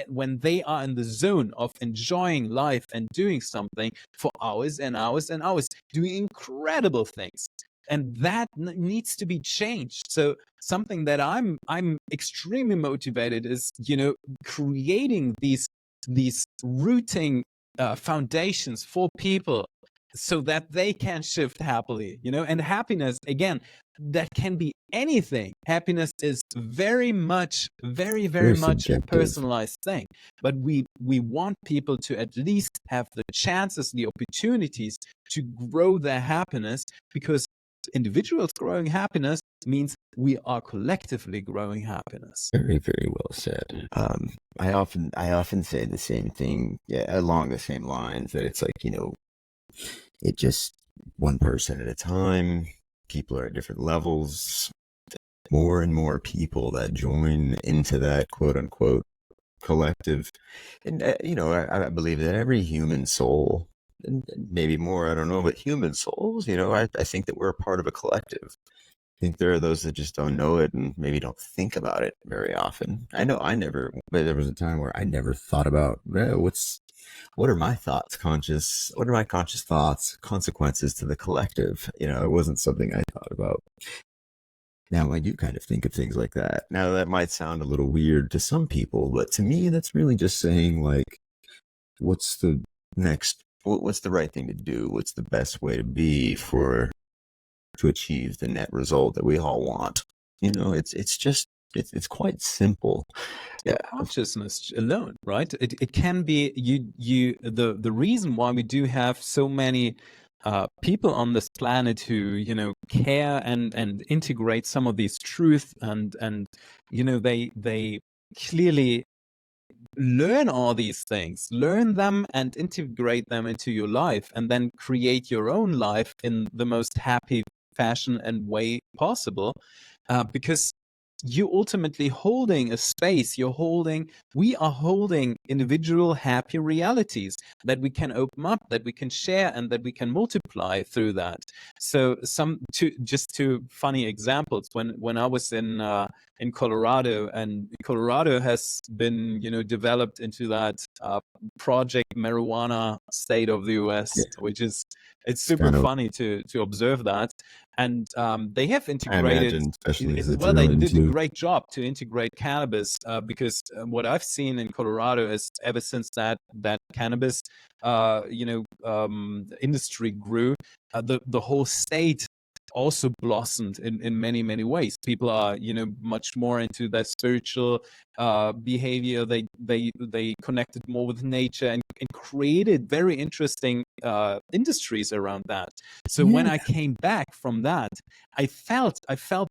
B: when they are in the zone of enjoying life and doing something for hours and hours and hours, doing incredible things. And that needs to be changed. So something that I'm extremely motivated is creating these rooting foundations for people so that they can shift happily, and happiness, again, that can be anything. Happiness is very much, very, very
A: Very
B: much a
A: subjective.
B: personalized thing. But we want people to at least have the chances, the opportunities to grow their happiness, because individuals growing happiness means we are collectively growing happiness.
A: Very, very well said. I often say the same thing, yeah, along the same lines, that it's like, it just one person at a time. People are at different levels. More and more people that join into that quote unquote collective. And, I believe that every human soul, and maybe more, I don't know, but human souls, I think that we're a part of a collective. I think there are those that just don't know it and maybe don't think about it very often. I know but there was a time where I never thought about what are my thoughts conscious? What are my conscious thoughts, consequences to the collective? It wasn't something I thought about. Now I do kind of think of things like that. Now that might sound a little weird to some people, but to me, that's really just saying like, what's the what's the right thing to do? What's the best way to be to achieve the net result that we all want? It's quite simple.
B: Your
A: Yeah,
B: consciousness alone, right? It can be the reason why we do have so many people on this planet who care and integrate some of these truths, and they clearly learn all these things, learn them and integrate them into your life, and then create your own life in the most happy fashion and way possible, because you ultimately holding a space, we are holding individual happy realities that we can open up, that we can share, and that we can multiply through that. So just two funny examples. When I was in Colorado, and Colorado has been developed into that project marijuana state of the US,
A: yeah,
B: which is, it's
A: it's
B: super
A: kind of.
B: funny to observe that. And they have
A: I
B: integrated,
A: imagine, especially as a
B: well, they
A: German
B: did a
A: too.
B: great job to integrate cannabis, because what I've seen in Colorado is, ever since that cannabis industry grew, the whole state also blossomed in many, many ways. People are much more into that spiritual behavior. They connected more with nature, and created very interesting industries around that. So when
A: Yeah,
B: I came back from that, I felt I felt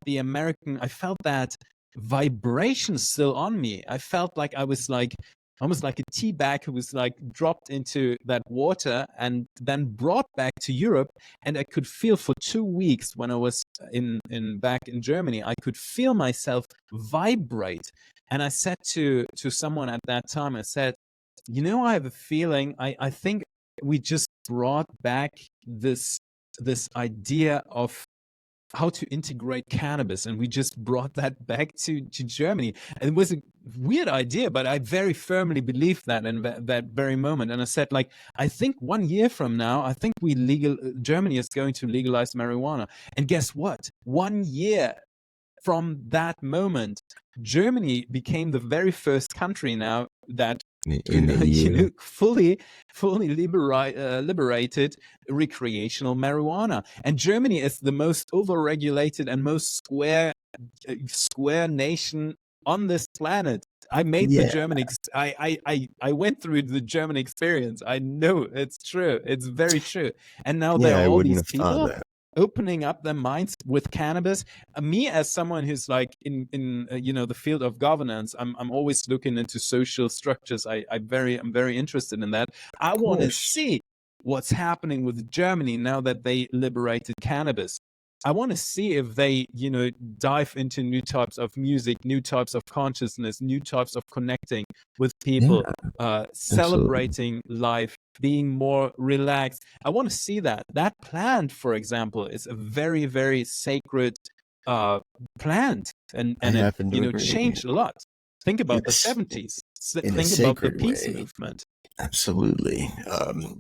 B: that vibration still on me. I felt like I was like almost like a tea bag who was like dropped into that water and then brought back to Europe. And I could feel for 2 weeks, when I was in back in Germany, I could feel myself vibrate. And I said to someone at that time, I said, I have a feeling, I think we just brought back this idea of how to integrate cannabis, and we just brought that back to Germany. And it was a weird idea, but I very firmly believed that in that very moment. And I said, like, I think 1 year from now, I think Germany is going to legalize marijuana. And guess what? 1 year from that moment, Germany became the very first country now that
A: in the EU.
B: fully liberated recreational marijuana. And Germany is the most overregulated and most square nation on this planet. I made the
A: Yeah,
B: German I went through the German experience. I know it's true. It's very true. And now there
A: yeah,
B: are
A: I
B: all
A: wouldn't
B: these
A: have thought
B: people
A: that.
B: opening up their minds with cannabis. Me, as someone who's like in the field of governance, I'm always looking into social structures. I'm very interested in that. I
A: Of
B: want to
A: course.
B: see what's happening with Germany now that they liberated cannabis. I want to see if they, dive into new types of music, new types of consciousness, new types of connecting with
A: Yeah,
B: people,
A: absolutely.
B: celebrating life, being more relaxed. I want to see that. That plant, for example, is a very, very sacred uh, plant,
A: I
B: and it,
A: happen to agree.
B: changed a lot. Think about the
A: It's
B: 70s.
A: in a
B: Think about the
A: sacred
B: peace
A: way.
B: movement.
A: Absolutely.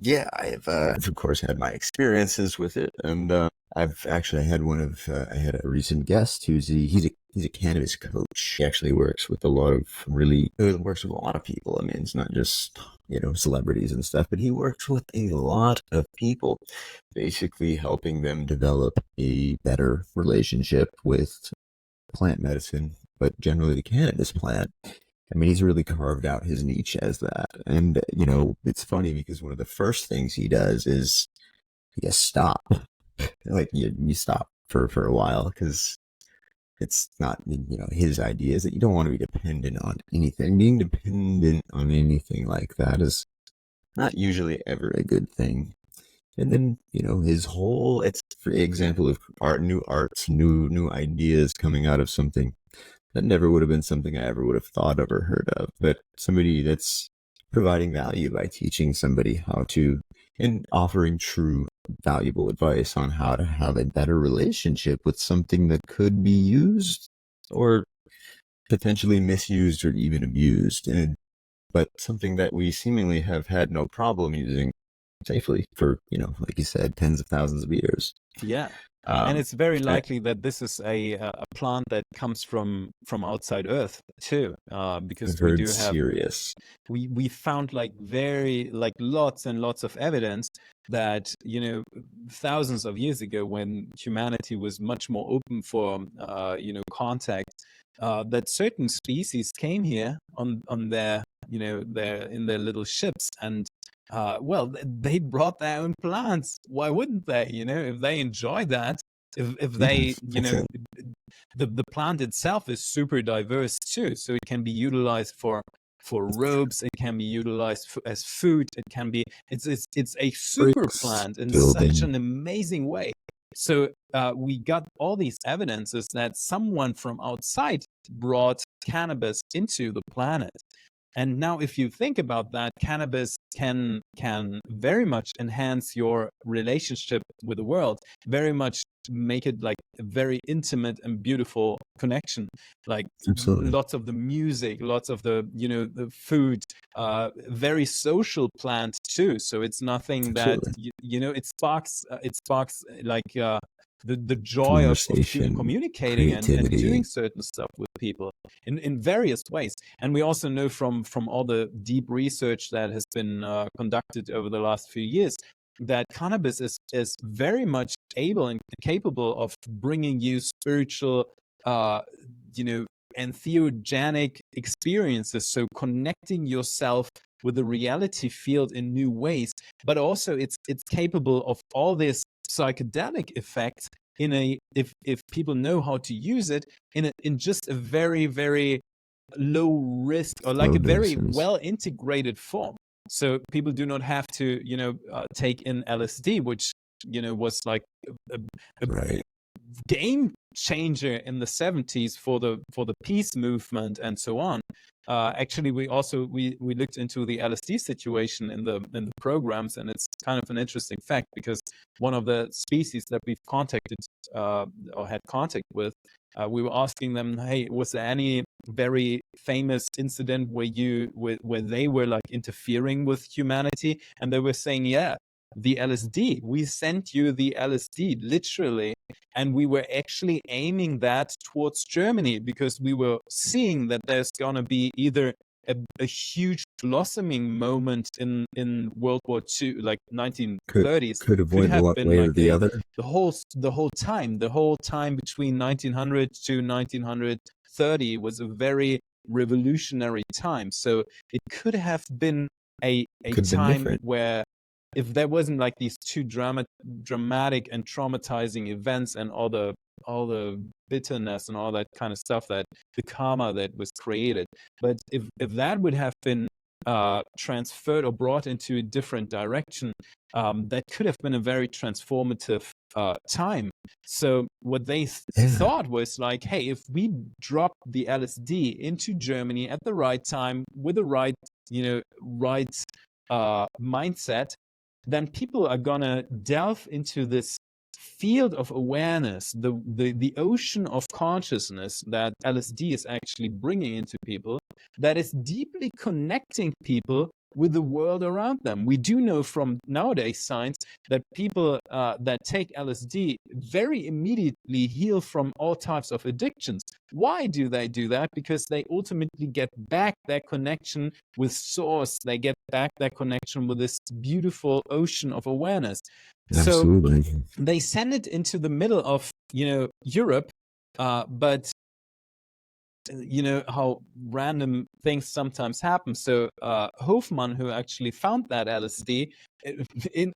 A: Yeah, I've of course had my experiences with it, and I've actually had I had a recent guest he's a cannabis coach. He actually works with a lot of people. I mean, it's not just celebrities and stuff, but he works with a lot of people, basically helping them develop a better relationship with plant medicine, but generally the cannabis plant. I mean, he's really carved out his niche as that. And, it's funny because one of the first things he does is, stop. Like, you stop for a while because it's not, his idea is that you don't want to be dependent on anything. Being dependent on anything like that is not usually ever a good thing. And then, his whole, it's for example of new arts, new ideas coming out of something that never would have been something I ever would have thought of or heard of, but somebody that's providing value by teaching somebody how to, and offering true valuable advice on how to have a better relationship with something that could be used or potentially misused or even abused, but something that we seemingly have had no problem using safely for, like you said, tens of thousands of years.
B: Yeah. And
A: Um,
B: it's very
A: I-
B: likely that this is a plant that comes from outside Earth too, because
A: I've
B: we
A: heard
B: do have
A: serious.
B: we found like lots and lots of evidence that thousands of years ago, when humanity was much more open for contact, that certain species came here on their their in their little ships, and well, they brought their own plants. Why wouldn't they? If they enjoy that, if
A: Yeah,
B: they,
A: that's it.
B: the plant itself is super diverse too, so it can be utilized for robes. It can be utilized as food. It can be. It's a super
A: Bricks
B: plant in such
A: building.
B: an amazing way. So we got all these evidences that someone from outside brought cannabis into the planet. And now, if you think about that, cannabis can very much enhance your relationship with the world, very much make it like a very intimate and beautiful connection. Like
A: Absolutely.
B: lots of the music, lots of the the food, very social plant too. So it's nothing that
A: Absolutely.
B: it sparks like the joy of
A: Conversation,
B: communicating and doing
A: creativity.
B: certain stuff with people in various ways. And we also know from all the deep research that has been conducted over the last few years that cannabis is very much able and capable of bringing you spiritual, you know, entheogenic experiences. So connecting yourself with the reality field in new ways, but also it's capable of all this psychedelic effects in a, if people know how to use it, in just a very low risk, or like
A: Low
B: a very
A: doses.
B: well integrated form. So people do not have to take in LSD, which was like a, a
A: Right.
B: game changer in the 70s for the peace movement and so on. Actually, we also we looked into the LSD situation in the programs, and it's kind of an interesting fact because one of the species that we've contacted or had contact with, we were asking them, hey, was there any very famous incident where where they were like interfering with humanity? And they were saying, yeah, the LSD. We sent you the LSD, literally. And we were actually aiming that towards Germany because we were seeing that there's going to be either a huge blossoming moment in World War II, like
A: Could
B: 1930s.
A: could have
B: Could
A: went
B: have
A: one
B: been
A: way or
B: like
A: the other.
B: the whole time between 1900 to 1930 was a very revolutionary time. So it could have been a
A: Could have been
B: time
A: different.
B: where, if there wasn't like these two dramatic and traumatizing events and all the bitterness and all that kind of stuff, that the karma that was created, but if that would have been transferred or brought into a different direction, that could have been a very transformative time. So what they
A: Yeah.
B: thought was like, hey, if we drop the LSD into Germany at the right time with the right right mindset, then people are gonna delve into this field of awareness, the ocean of consciousness that LSD is actually bringing into people, that is deeply connecting people with the world around them. We do know from nowadays science that people that take LSD very immediately heal from all types of addictions. Why do they do that? Because they ultimately get back their connection with source. They get back their connection with this beautiful ocean of awareness. So
A: Absolutely.
B: they send it into the middle of, Europe, but how random things sometimes happen. So Hofmann, who actually found that LSD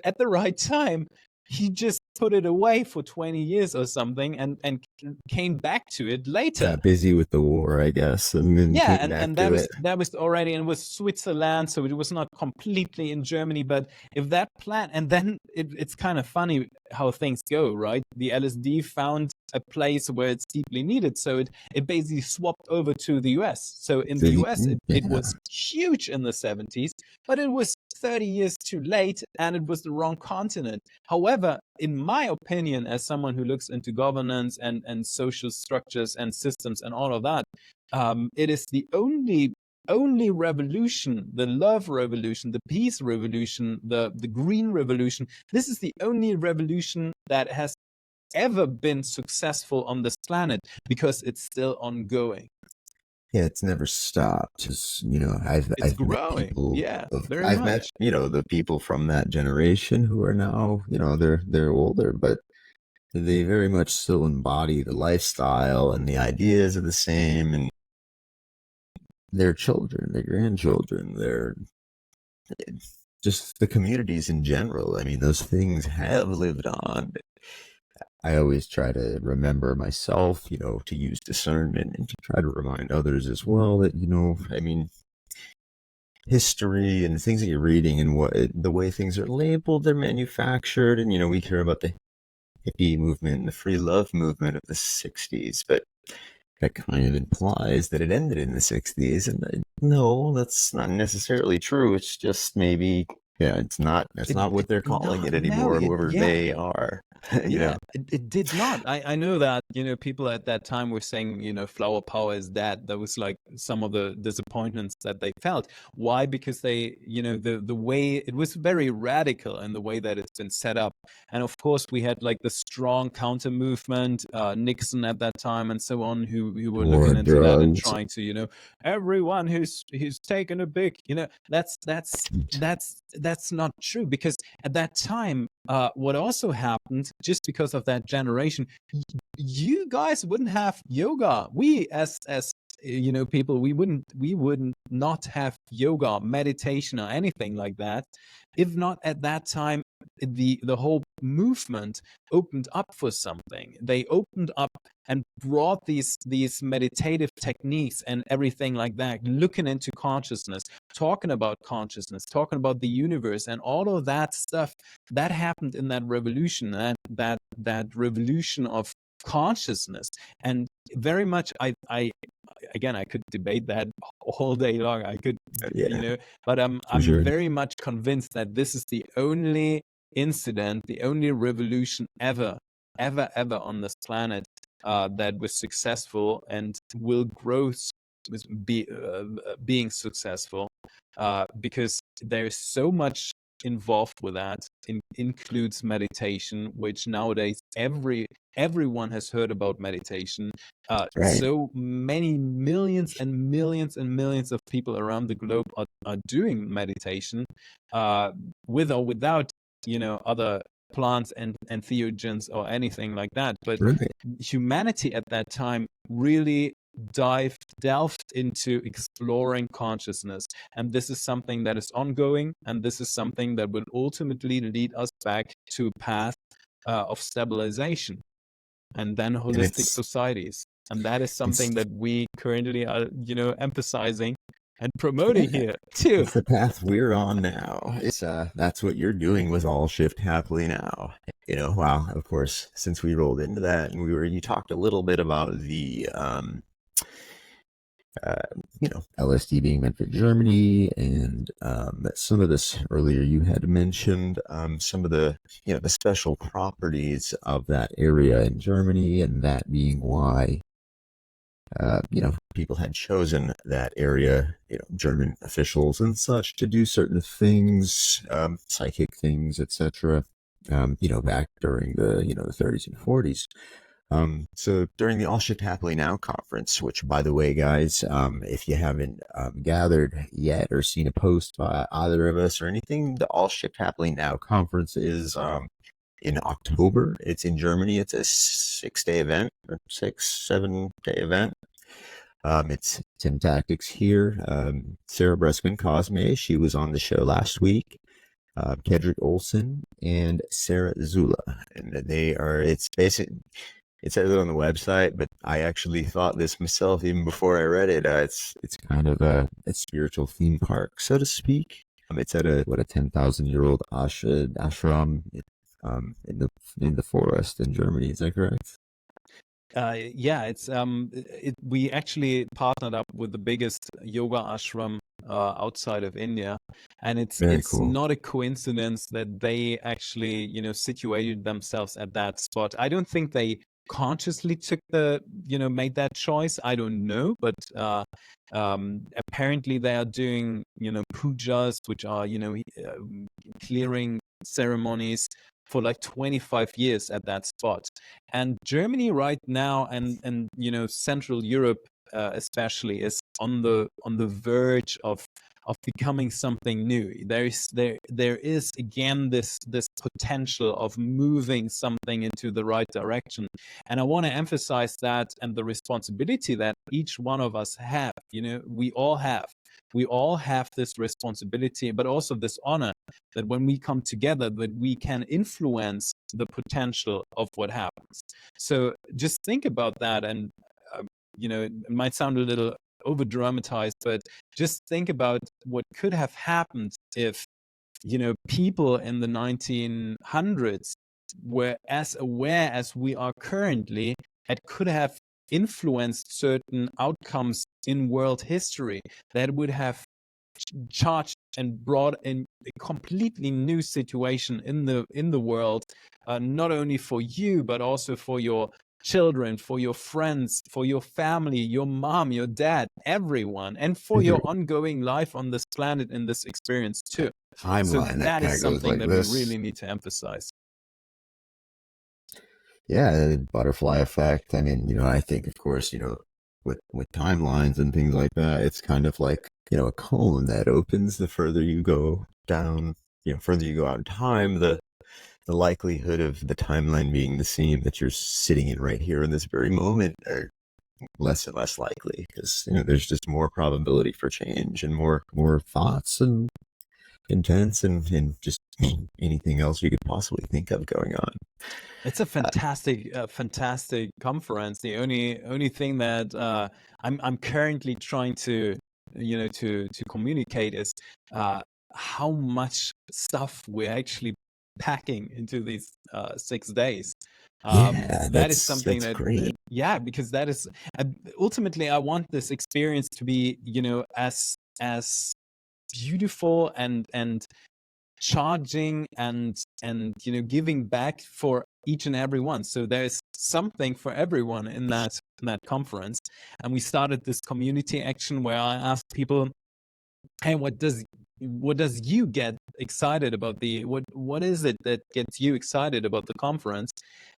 B: at the right time, he just put it away for 20 years or something, and came back to it later.
A: Got busy with the war, I guess, and then
B: Yeah,
A: came back
B: and
A: to it.
B: that was already, and it was Switzerland, so it was not completely in Germany. But if that plan, and then it's kind of funny how things go, right? The LSD found a place where it's deeply needed, so it basically swapped over to the US. So in the US, it
A: Yeah.
B: was huge in the 70s, but it was 30 years too late, and it was the wrong continent. However, in my opinion, as someone who looks into governance and social structures and systems and all of that, it is the only revolution, the love revolution, the peace revolution, the green revolution. This is the only revolution that has ever been successful on this planet, because it's still ongoing.
A: Yeah, it's never stopped. Just
B: It's
A: I've met
B: growing.
A: people
B: Yeah,
A: of
B: very
A: I've met
B: much.
A: the people from that generation who are now they're older, but they very much still embody the lifestyle, and the ideas are the same, and their children, their grandchildren, their just the communities in general. I mean, those things have lived on. I always try to remember myself, to use discernment and to try to remind others as well that, I mean, history and the things that you're reading and the way things are labeled, they're manufactured. And, we hear about the hippie movement and the free love movement of the 60s, but that kind of implies that it ended in the 60s. And no, that's not necessarily true. It's just maybe, yeah, that's not what they're calling it anymore, whoever
B: Yeah.
A: they are.
B: Yeah, it did not. I know that, people at that time were saying, flower power is dead. That was like some of the disappointments that they felt. Why? Because they, the way it was very radical in the way that it's been set up. And of course, we had like the strong counter movement, Nixon at that time and so on, who were
A: War,
B: looking into that and
A: drugs.
B: trying to, everyone who's taken a big, that's not true, because at that time, what also happened, just because of that generation, you guys wouldn't have yoga. We as people, we wouldn't not have yoga, meditation, or anything like that, if not at that time the whole movement opened up for something. They opened up and brought these meditative techniques and everything like that, looking into consciousness, talking about consciousness, talking about the universe, and all of that stuff that happened in that revolution, that revolution of consciousness. And very much, I again, I could debate that all day long. I could,
A: Yeah,
B: but
A: for
B: I'm
A: sure.
B: very much convinced that this is the only incident, the only revolution ever on this planet that was successful and will grow being successful, because there's so much involved with that. Includes meditation, which nowadays everyone has heard about meditation.
A: Right.
B: So many millions and millions and millions of people around the globe are doing meditation, with or without other plants and theogens or anything like that. But
A: Right.
B: humanity at that time really delved into exploring consciousness, and this is something that is ongoing, and this is something that will ultimately lead us back to a path of stabilization, and then
A: And
B: holistic societies. And that is
A: it's
B: something that we currently are emphasizing and promoting
A: yeah,
B: here too.
A: it's the path we're on now. It's that's what you're doing with All Shift Happily Now. Wow, of course, since we rolled into that and you talked a little bit about the uh, LSD being meant for Germany, and some of this earlier you had mentioned some of the the special properties of that area in Germany, and that being why people had chosen that area, German officials and such, to do certain things, psychic things, etc. Back during the 30s and 40s. So during the All Shift Happily Now conference, which, by the way, guys, if you haven't gathered yet or seen a post by either of us or anything, the All Shift Happily Now conference is in October. It's in Germany. It's a 6-day event, or 7-day event. It's Tim Tactics here. Sarah Breskman Cosme, she was on the show last week. Kedrick Olson and Sarah Zula, and it's basic. It says it on the website, but I actually thought this myself even before I read it. It's kind of a spiritual theme park, so to speak. It's at a 10,000-year-old ashram in the forest in Germany. Is that correct?
B: Yeah, we actually partnered up with the biggest yoga ashram outside of India, and it's
A: Very cool.
B: not a coincidence that they actually situated themselves at that spot. I don't think they consciously made that choice. I don't know, but apparently they are doing pujas, which are clearing ceremonies for like 25 years at that spot. And Germany right now, and Central Europe especially, is on the verge of becoming something new. There is again this potential of moving something into the right direction, and I want to emphasize that, and the responsibility that each one of us have. We all have this responsibility, but also this honor that when we come together, that we can influence the potential of what happens. So just think about that, and it might sound a little over dramatized, but just think about what could have happened if people in the 1900s were as aware as we are currently, and could have influenced certain outcomes in world history that would have charged and brought in a completely new situation in the world, not only for you but also for your children, for your friends, for your family, your mom, your dad, everyone, and for your ongoing life on this planet in this experience too. So
A: Timeline that
B: that
A: kind
B: is
A: of goes
B: something
A: like
B: that
A: this.
B: we really need to emphasize.
A: Yeah, the butterfly effect. I mean, I think, of course, with timelines and things like that, it's kind of like, a cone that opens. The further you go down, further you go out in time, the likelihood of the timeline being the same that you're sitting in right here in this very moment are less and less likely, because there's just more probability for change and more thoughts and intents and just anything else you could possibly think of going on.
B: It's a fantastic conference. The only thing that I'm currently trying to to communicate is how much stuff we're actually packing into these 6 days.
A: Yeah,
B: That is something
A: that's
B: that
A: great.
B: yeah, because that is ultimately I want this experience to be as beautiful and charging and giving back for each and every one. So there's something for everyone in that conference. And we started this community action where I asked people, hey, what does you get excited about what is it that gets you excited about the conference?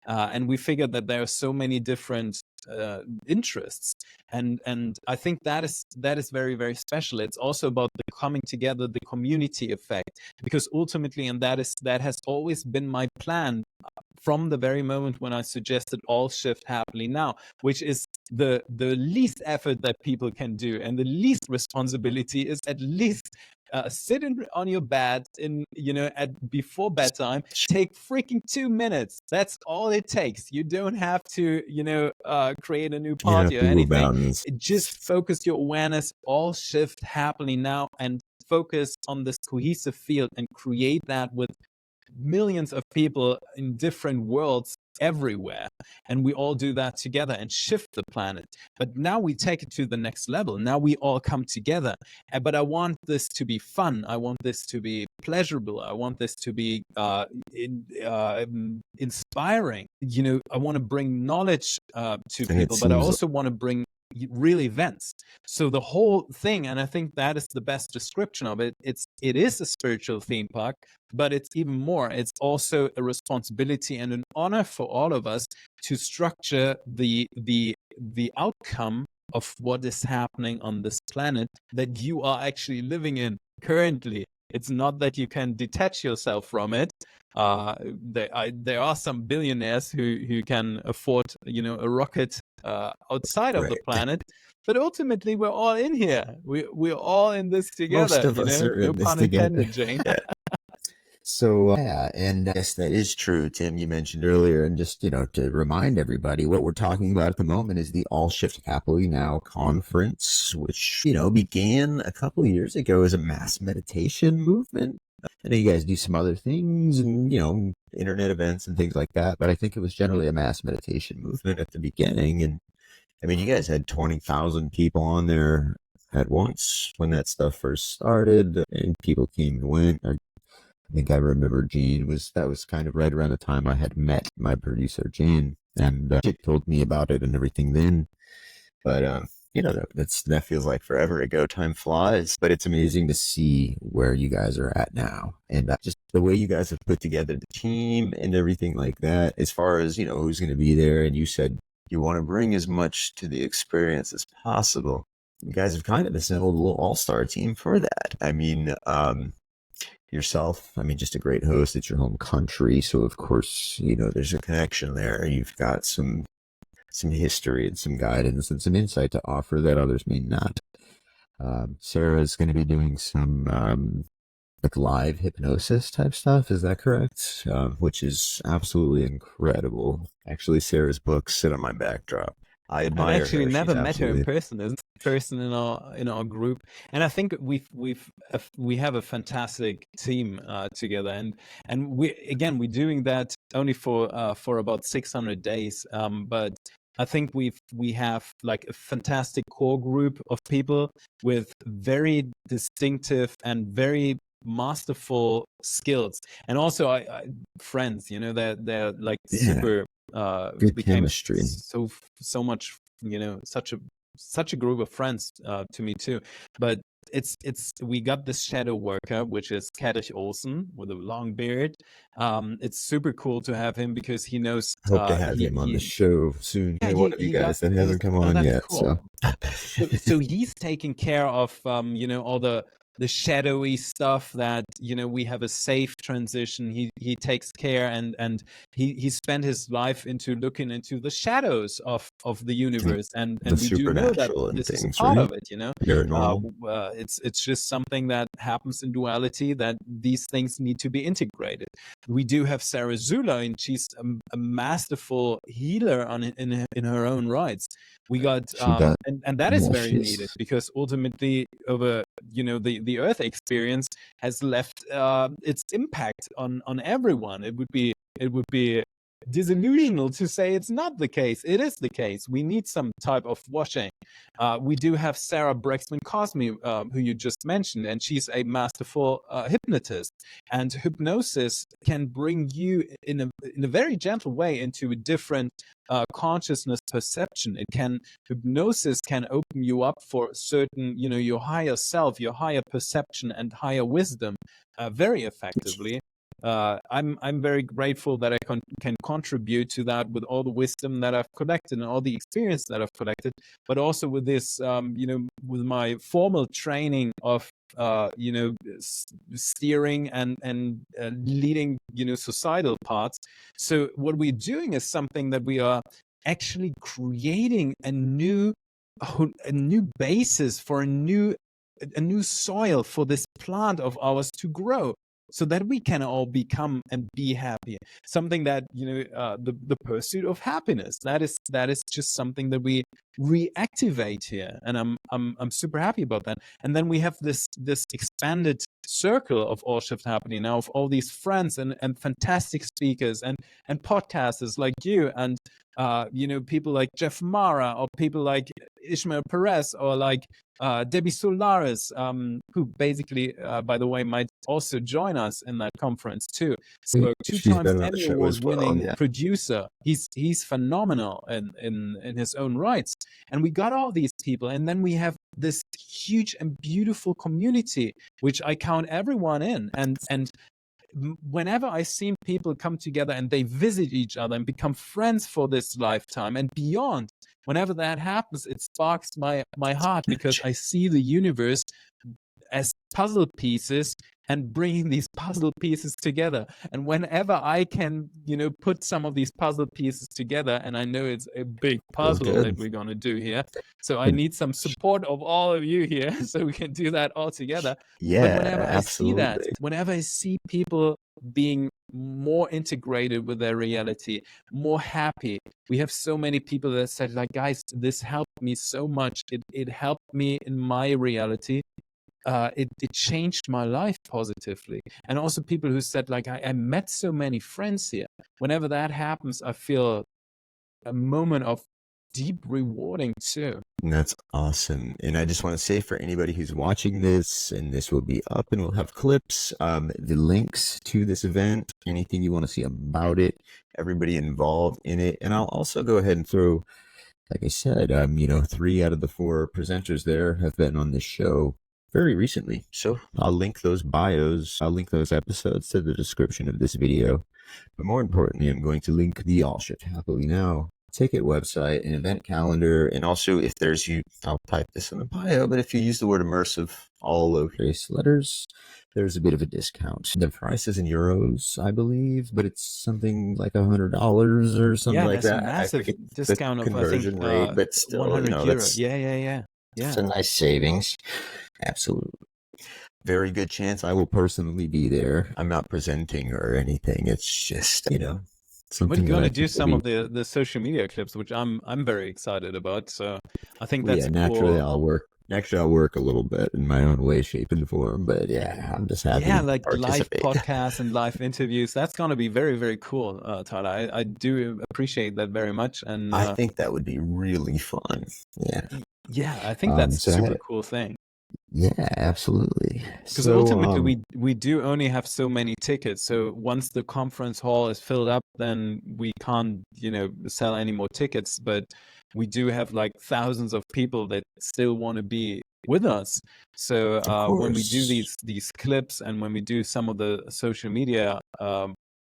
B: And we figured that there are so many different interests, and I think that is very, very special. It's also about the coming together, the community effect, because ultimately, and that has always been my plan from the very moment when I suggested all shift happily now, which is the least effort that people can do, and the least responsibility is at least sit on your bed at before bedtime, take freaking 2 minutes. That's all it takes. You don't have to create a new
A: You don't have
B: party or
A: to move
B: anything.
A: mountains.
B: Just focus your awareness, all shift happily now, and focus on this cohesive field and create that with millions of people in different worlds everywhere, and we all do that together and shift the planet. But now we take it to the next level. Now we all come together, but I want this to be fun. I want this to be pleasurable. I want this to be inspiring. I want to bring knowledge to
A: And it
B: people, but I
A: seems
B: also want to bring real events. So the whole thing, and I think that is the best description of it, it is a spiritual theme park, but it's even more. It's also a responsibility and an honor for all of us to structure the outcome of what is happening on this planet that you are actually living in currently. It's not that you can detach yourself from it. There are some billionaires who can afford, a rocket outside of the
A: Right.
B: planet, but ultimately we're all in here. We're all in this
A: Most
B: together.
A: of us are
B: No
A: in this
B: pun
A: together.
B: intended, Jane.
A: Yeah. So, yeah, and I guess that is true, Tim, you mentioned earlier. And just, to remind everybody, what we're talking about at the moment is the All Shift Happily Now conference, which, began a couple of years ago as a mass meditation movement. I know you guys do some other things and, internet events and things like that, but I think it was generally a mass meditation movement at the beginning. And I mean, you guys had 20,000 people on there at once when that stuff first started, and people came and went. I think I remember that was kind of right around the time I had met my producer, Gene, and she told me about it and everything then. But, that feels like forever ago. Time flies, but it's amazing to see where you guys are at now. And just the way you guys have put together the team and everything like that, as far as, who's going to be there. And you said you want to bring as much to the experience as possible. You guys have kind of assembled a little all-star team for that. I mean, yourself, I mean, just a great host. It's your home country, so of course, there's a connection there. You've got some history and some guidance and some insight to offer that others may not. Sarah's going to be doing some like live hypnosis type stuff. Is that correct? Which is absolutely incredible. Actually, Sarah's books sit on my backdrop. I
B: I've
A: admire
B: actually
A: her.
B: never
A: She's
B: met her in
A: absolutely
B: person. There's a person in our group, and I think we have a fantastic team together. And we're doing that only for about 600 days. But I think we have like a fantastic core group of people with very distinctive and very masterful skills, and also friends. They're like
A: yeah,
B: super
A: good
B: became
A: chemistry.
B: so much, such a group of friends to me too. But we got this shadow worker, which is Kadich Olsen with a long beard. It's super cool to have him because he knows
A: Hope to have him on the show soon.
B: yeah,
A: One of you guys that
B: he's
A: haven't come
B: oh,
A: on
B: that's
A: yet,
B: cool.
A: so.
B: So he's taking care of all the shadowy stuff that we have a safe transition. He takes care, and he spent his life into looking into the shadows of the universe, and
A: The
B: we do know that
A: supernatural and
B: this is a
A: things,
B: part
A: right?
B: of it.
A: Paranormal.
B: It's just something that happens in duality, that these things need to be integrated. We do have Sarah Zula, and she's a masterful healer in her own rights. We got
A: She does.
B: and that is very needed,
A: Yes.
B: because ultimately over the Earth experience has left its impact on everyone. It would be disillusional to say it's not the case. It is the case. We need some type of washing. We do have Sarah Brexman Cosme, who you just mentioned, and she's a masterful hypnotist. And hypnosis can bring you in a very gentle way into a different consciousness perception. Hypnosis can open you up for certain, your higher self, your higher perception and higher wisdom very effectively. I'm very grateful that I can contribute to that with all the wisdom that I've collected and all the experience that I've collected, but also with this, with my formal training of, steering and leading, societal parts. So what we're doing is something that we are actually creating a new basis for a new soil for this plant of ours to grow, so that we can all become and be happy. Something that the pursuit of happiness, that is just something that we reactivate here, and I'm super happy about that. And then we have this expanded circle of All Shift happening now, of all these friends and fantastic speakers and podcasters like you, and people like Jeff Mara, or people like Ishmael Perez or like Debbie Solaris, who basically, by the way, might also join us in that conference too. So two
A: She's
B: times
A: been on the
B: Emmy
A: show
B: Award
A: as well.
B: winning
A: Yeah.
B: producer. He's phenomenal in his own rights. And we got all these people, and then we have this huge and beautiful community, which I count everyone in. And whenever I see people come together and they visit each other and become friends for this lifetime and beyond, whenever that happens, it sparks my heart, because I see the universe as puzzle pieces and bringing these puzzle pieces together. And whenever I can, put some of these puzzle pieces together, and I know it's a big
A: Feels
B: puzzle that
A: good.
B: we're going to do here, so I need some support of all of you here so we can do that all together. But
A: Yeah,
B: whenever I see that,
A: absolutely.
B: whenever I see people being more integrated with their reality, more happy, we have so many people that said, like, guys, this helped me so much. It helped me in my reality. It changed my life positively. And also people who said, like, I met so many friends here. Whenever that happens, I feel a moment of deep rewarding too.
A: That's awesome. And I just want to say, for anybody who's watching this, and this will be up and we'll have clips, the links to this event, anything you want to see about it, everybody involved in it. And I'll also go ahead and throw, like I said, 3 out of the 4 presenters there have been on this show very recently. So I'll link those bios, I'll link those episodes to the description of this video. But more importantly, I'm going to link the All Shift Happily Now ticket website and event calendar. And also, if there's I'll type this in the bio, but if you use the word immersive, all lowercase letters, there's a bit of a discount. The price is in euros, I believe, but it's something like $100 or something like that.
B: A massive discount of,
A: conversion
B: I think,
A: rate, but still,
B: 100 euro.
A: that's
B: Yeah.
A: It's a nice savings. Absolutely. Very good chance I will personally be there. I'm not presenting or anything. It's just, something.
B: We're going to do some of the social media clips, which I'm very excited about. So I think that's
A: naturally
B: cool.
A: I'll work a little bit in my own way, shape, and form. But yeah, I'm just happy.
B: Yeah, like live podcasts and live interviews. That's going to be very, very cool, Tyler. I do appreciate that very much, and
A: I think that would be really fun.
B: Yeah, I think that's a super cool thing.
A: Yeah, absolutely.
B: Because ultimately, we do only have so many tickets. So once the conference hall is filled up, then we can't, sell any more tickets. But we do have like thousands of people that still want to be with us. So when we do these clips and when we do some of the social media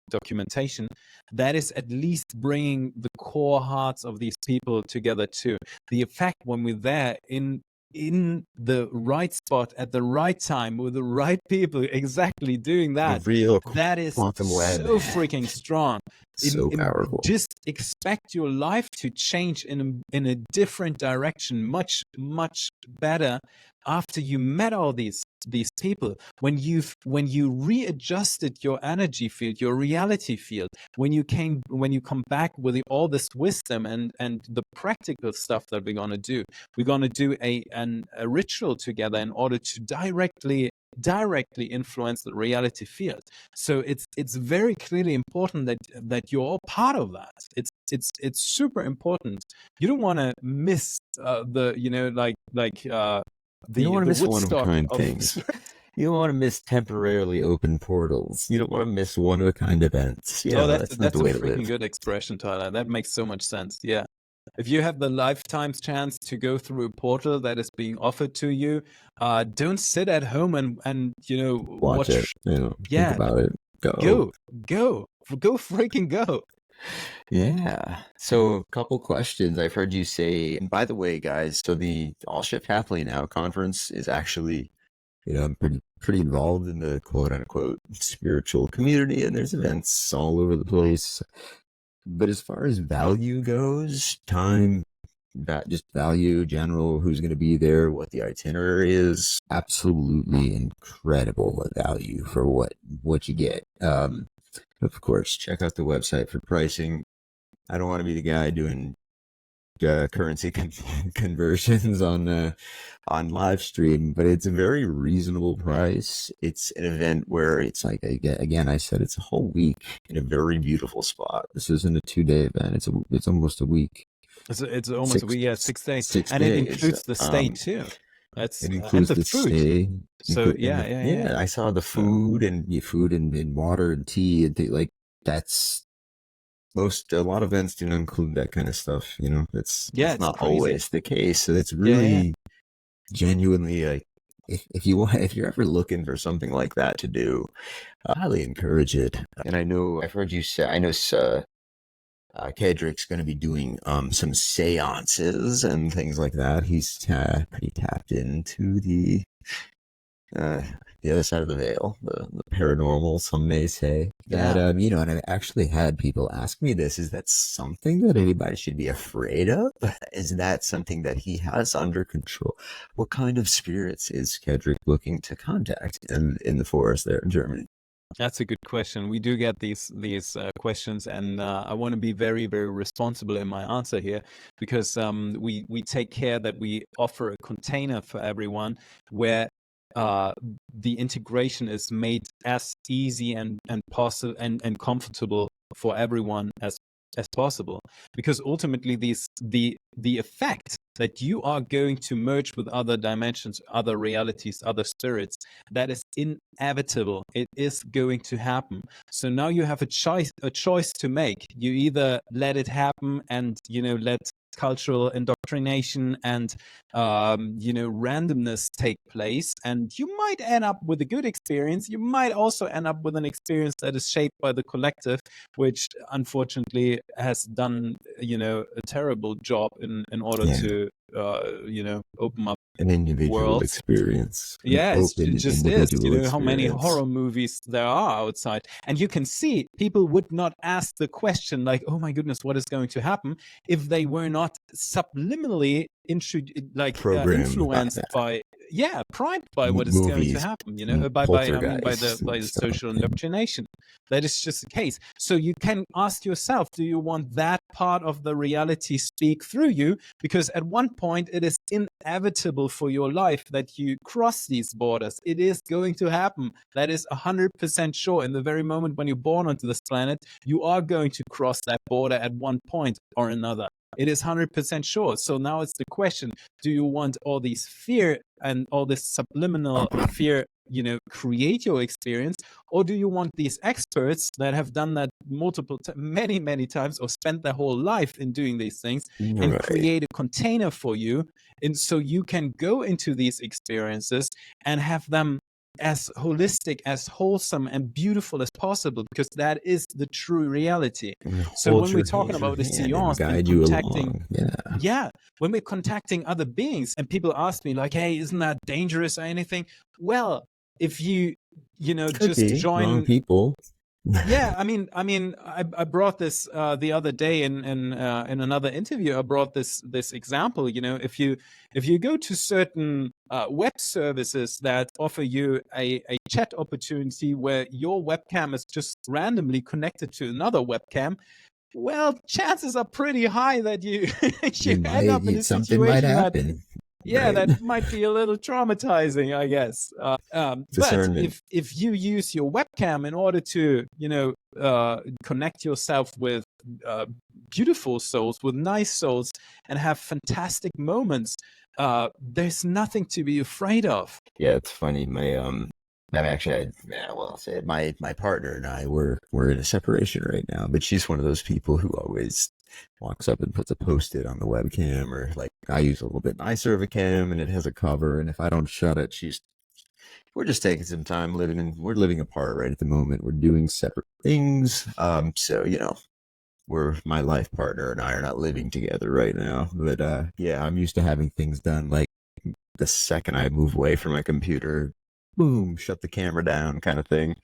B: documentation, that is at least bringing the core hearts of these people together too. The effect when we're there in the right spot at the right time with the right people exactly doing that, that is so freaking strong.
A: So powerful.
B: Just expect your life to change in a different direction, much better after you met all these people. When you readjusted your energy field, your reality field, when you come back with all this wisdom and the practical stuff that we're gonna do a ritual together in order to directly influence the reality field. So it's very clearly important that you're all part of that. It's super important. You don't want to miss the
A: you don't want to miss one-of-a-kind things. You don't want to miss temporarily open portals. You don't want to miss one-of-a-kind events.
B: That's a freaking good expression, Tyler. That makes so much sense. Yeah. If you have the lifetime's chance to go through a portal that is being offered to you, don't sit at home and
A: watch it. Think about it.
B: Go freaking go.
A: Yeah. So a couple questions I've heard you say. And by the way, guys, so the All Shift Happily Now conference is actually, I'm pretty involved in the quote unquote spiritual community, and there's events all over the place. But as far as value goes, time, just value, general, who's going to be there, what the itinerary is, absolutely incredible value for what you get. Of course, check out the website for pricing. I don't want to be the guy doing currency conversions on live stream, but it's a very reasonable price. It's an event where it's like, again, I said it's a whole week in a very beautiful spot. This isn't a 2-day event. It's almost a week.
B: It's almost a
A: six
B: week, yeah, 6 days,
A: 6
B: and it
A: days.
B: includes the stay too. That's
A: It
B: and
A: includes
B: the
A: the
B: food.
A: stay,
B: So
A: and
B: yeah,
A: the
B: yeah, yeah.
A: yeah. I saw the
B: So
A: food and water and tea and like that's a lot of events do not include that kind of stuff. You know,
B: yeah,
A: that's
B: it's
A: not
B: crazy.
A: always the case. So it's
B: Yeah, yeah.
A: really genuinely like if you're ever looking for something like that to do, I highly encourage it. And I know I've heard you say I know Kedrick's going to be doing some seances and things like that. He's pretty tapped into uh, the other side of the veil, the paranormal. Some may say that
B: Yeah.
A: you know, and I've actually had people ask me this: is that something that anybody should be afraid of? Is that something that he has under control? What kind of spirits is Kedrick looking to contact in the forest there in Germany?
B: That's a good question. We do get these questions, and I want to be very, very responsible in my answer here, because we take care that we offer a container for everyone where uh, the integration is made as easy and possible and comfortable for everyone as possible. Because ultimately, the effect that you are going to merge with other dimensions, other realities, other spirits, that is inevitable. It is going to happen. So now you have a choice to make. You either let it happen and let cultural indoctrination and randomness take place, and you might end up with a good experience. You might also end up with an experience that is shaped by the collective, which unfortunately has done a terrible job in order
A: Yeah,
B: to open up
A: an individual
B: worlds.
A: experience, an
B: Yeah, it
A: open
B: just is. You
A: individual
B: know how many
A: experience.
B: horror movies there are outside, and you can see people would not ask the question like, "Oh my goodness, what is going to happen?" if they were not subliminally
A: Programmed by
B: influenced
A: that.
B: by, yeah, primed by what is going to
A: Movies,
B: happen. By I mean
A: poltergeists
B: by
A: and
B: the
A: stuff.
B: social indoctrination. That is just the case. So you can ask yourself, do you want that part of the reality speak through you? Because at one point it is inevitable for your life that you cross these borders. It is going to happen. That is 100% sure. In the very moment when you're born onto this planet, you are going to cross that border at one point or another. It is 100% sure. So now it's the question, do you want all these fear and all this subliminal fear, create your experience? Or do you want these experts that have done that many, many times, or spent their whole life in doing these things, and
A: Right.
B: create a container for you? And so you can go into these experiences and have them as holistic, as wholesome, and beautiful as possible, because that is the true reality.
A: And
B: So when we're
A: hold
B: talking
A: your
B: about the
A: hand and
B: seance and
A: guide you
B: contacting,
A: along. Yeah.
B: yeah, when we're contacting other beings, and people ask me like, "Hey, isn't that dangerous or anything?" Well, if you
A: Could
B: just
A: be. Wrong
B: join.
A: people.
B: Yeah, I brought this the other day in another interview. I brought this example. If you go to certain web services that offer you a chat opportunity where your webcam is just randomly connected to another webcam, well, chances are pretty high that you you end up in a
A: Something might
B: situation that,
A: happen.
B: yeah,
A: Right.
B: that might be a little traumatizing, I guess. But
A: Discernment.
B: if you use your webcam in order to connect yourself with uh, beautiful souls, with nice souls, and have fantastic moments, there's nothing to be afraid of.
A: Yeah, it's funny. I'm actually, yeah, well, I'll say it. My partner and I we're in a separation right now, but she's one of those people who always walks up and puts a post-it on the webcam, or like I use a little bit nicer of a cam and it has a cover, and if I don't shut it, we're just taking some time we're living apart right at the moment. We're doing separate things. So my life partner and I are not living together right now, but yeah, I'm used to having things done like the second I move away from my computer, boom, shut the camera down kind of thing.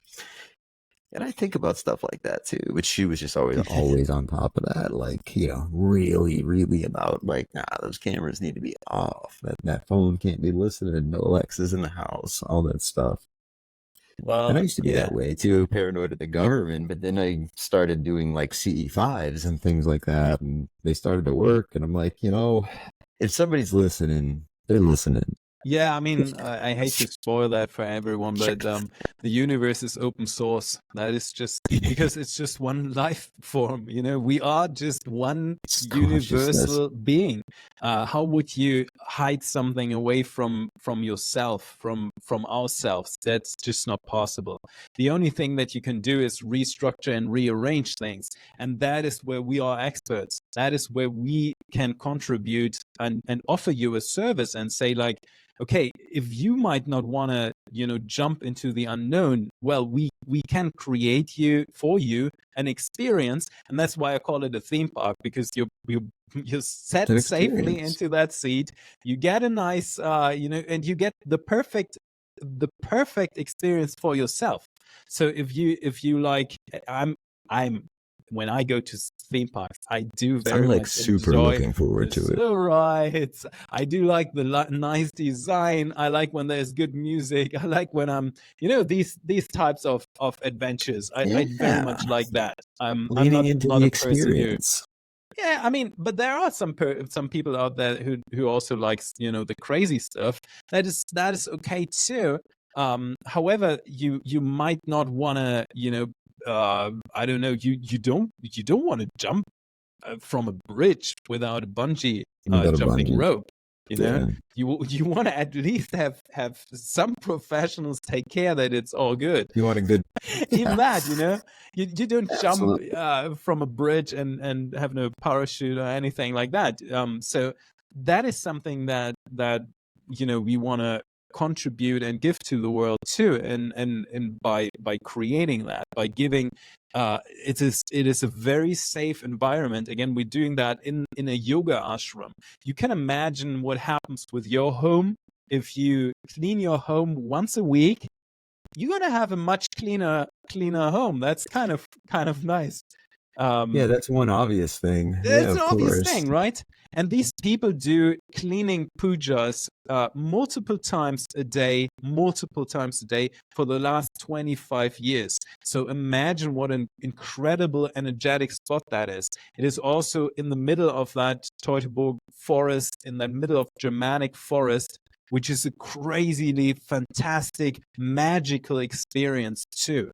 A: And I think about stuff like that too, but she was just always on top of that, like, really, really about like, nah, those cameras need to be off. That phone can't be listening. No Alexa's in the house, all that stuff. And I
B: Well,
A: used to be
B: yeah.
A: that way too, paranoid of the government, but then I started doing like CE5s and things like that, and they started to work, and I'm like, if somebody's listening, they're listening.
B: Yeah, I mean, I hate to spoil that for everyone, but the universe is open source. That is just because it's just one life form. You know, we are just one
A: It's consciousness.
B: universal being. How would you hide something away from yourself, from ourselves? That's just not possible. The only thing that you can do is restructure and rearrange things, and that is where we are experts. That is where we can contribute and offer you a service and say like, okay, if you might not want to, jump into the unknown, well, we can create you for you an experience, and that's why I call it a theme park, because you're
A: It's
B: set
A: an
B: safely
A: experience.
B: into that seat. You get a nice, and you get the perfect experience for yourself. So if you like, I'm when I go to theme parks, I do
A: I'm
B: very
A: like
B: much
A: super
B: enjoy
A: looking forward to it.
B: the rides. I do like the nice design. I like when there's good music. I like when these types of adventures. I very
A: Yeah,
B: much like that. I'm
A: leaning
B: not
A: into
B: not
A: the
B: a person who.
A: experience.
B: Yeah, I mean, but there are some people out there who also likes the crazy stuff. That is okay too. However, you might not want to I don't know, you don't want to jump from a bridge without a bungee
A: Without a
B: jumping
A: bungee.
B: rope. You know,
A: Yeah,
B: you want to at least have some professionals take care that it's all good.
A: you want a good.
B: Even
A: Yeah,
B: that, you don't jump
A: absolutely.
B: from a bridge and have no parachute or anything like that. So that is something that we want to contribute and give to the world too, and by creating that, by giving, it is a very safe environment. Again, we're doing that in a yoga ashram. You can imagine what happens with your home if you clean your home once a week. You're gonna have a much cleaner home. That's kind of nice.
A: Yeah,
B: Um,
A: that's one obvious thing. Yeah,
B: it's an
A: of
B: obvious
A: course.
B: thing, right? And these people do cleaning pujas multiple times a day for the last 25 years. So imagine what an incredible energetic spot that is. It is also in the middle of that Teutoburg forest, in the middle of Germanic forest, which is a crazily fantastic, magical experience too.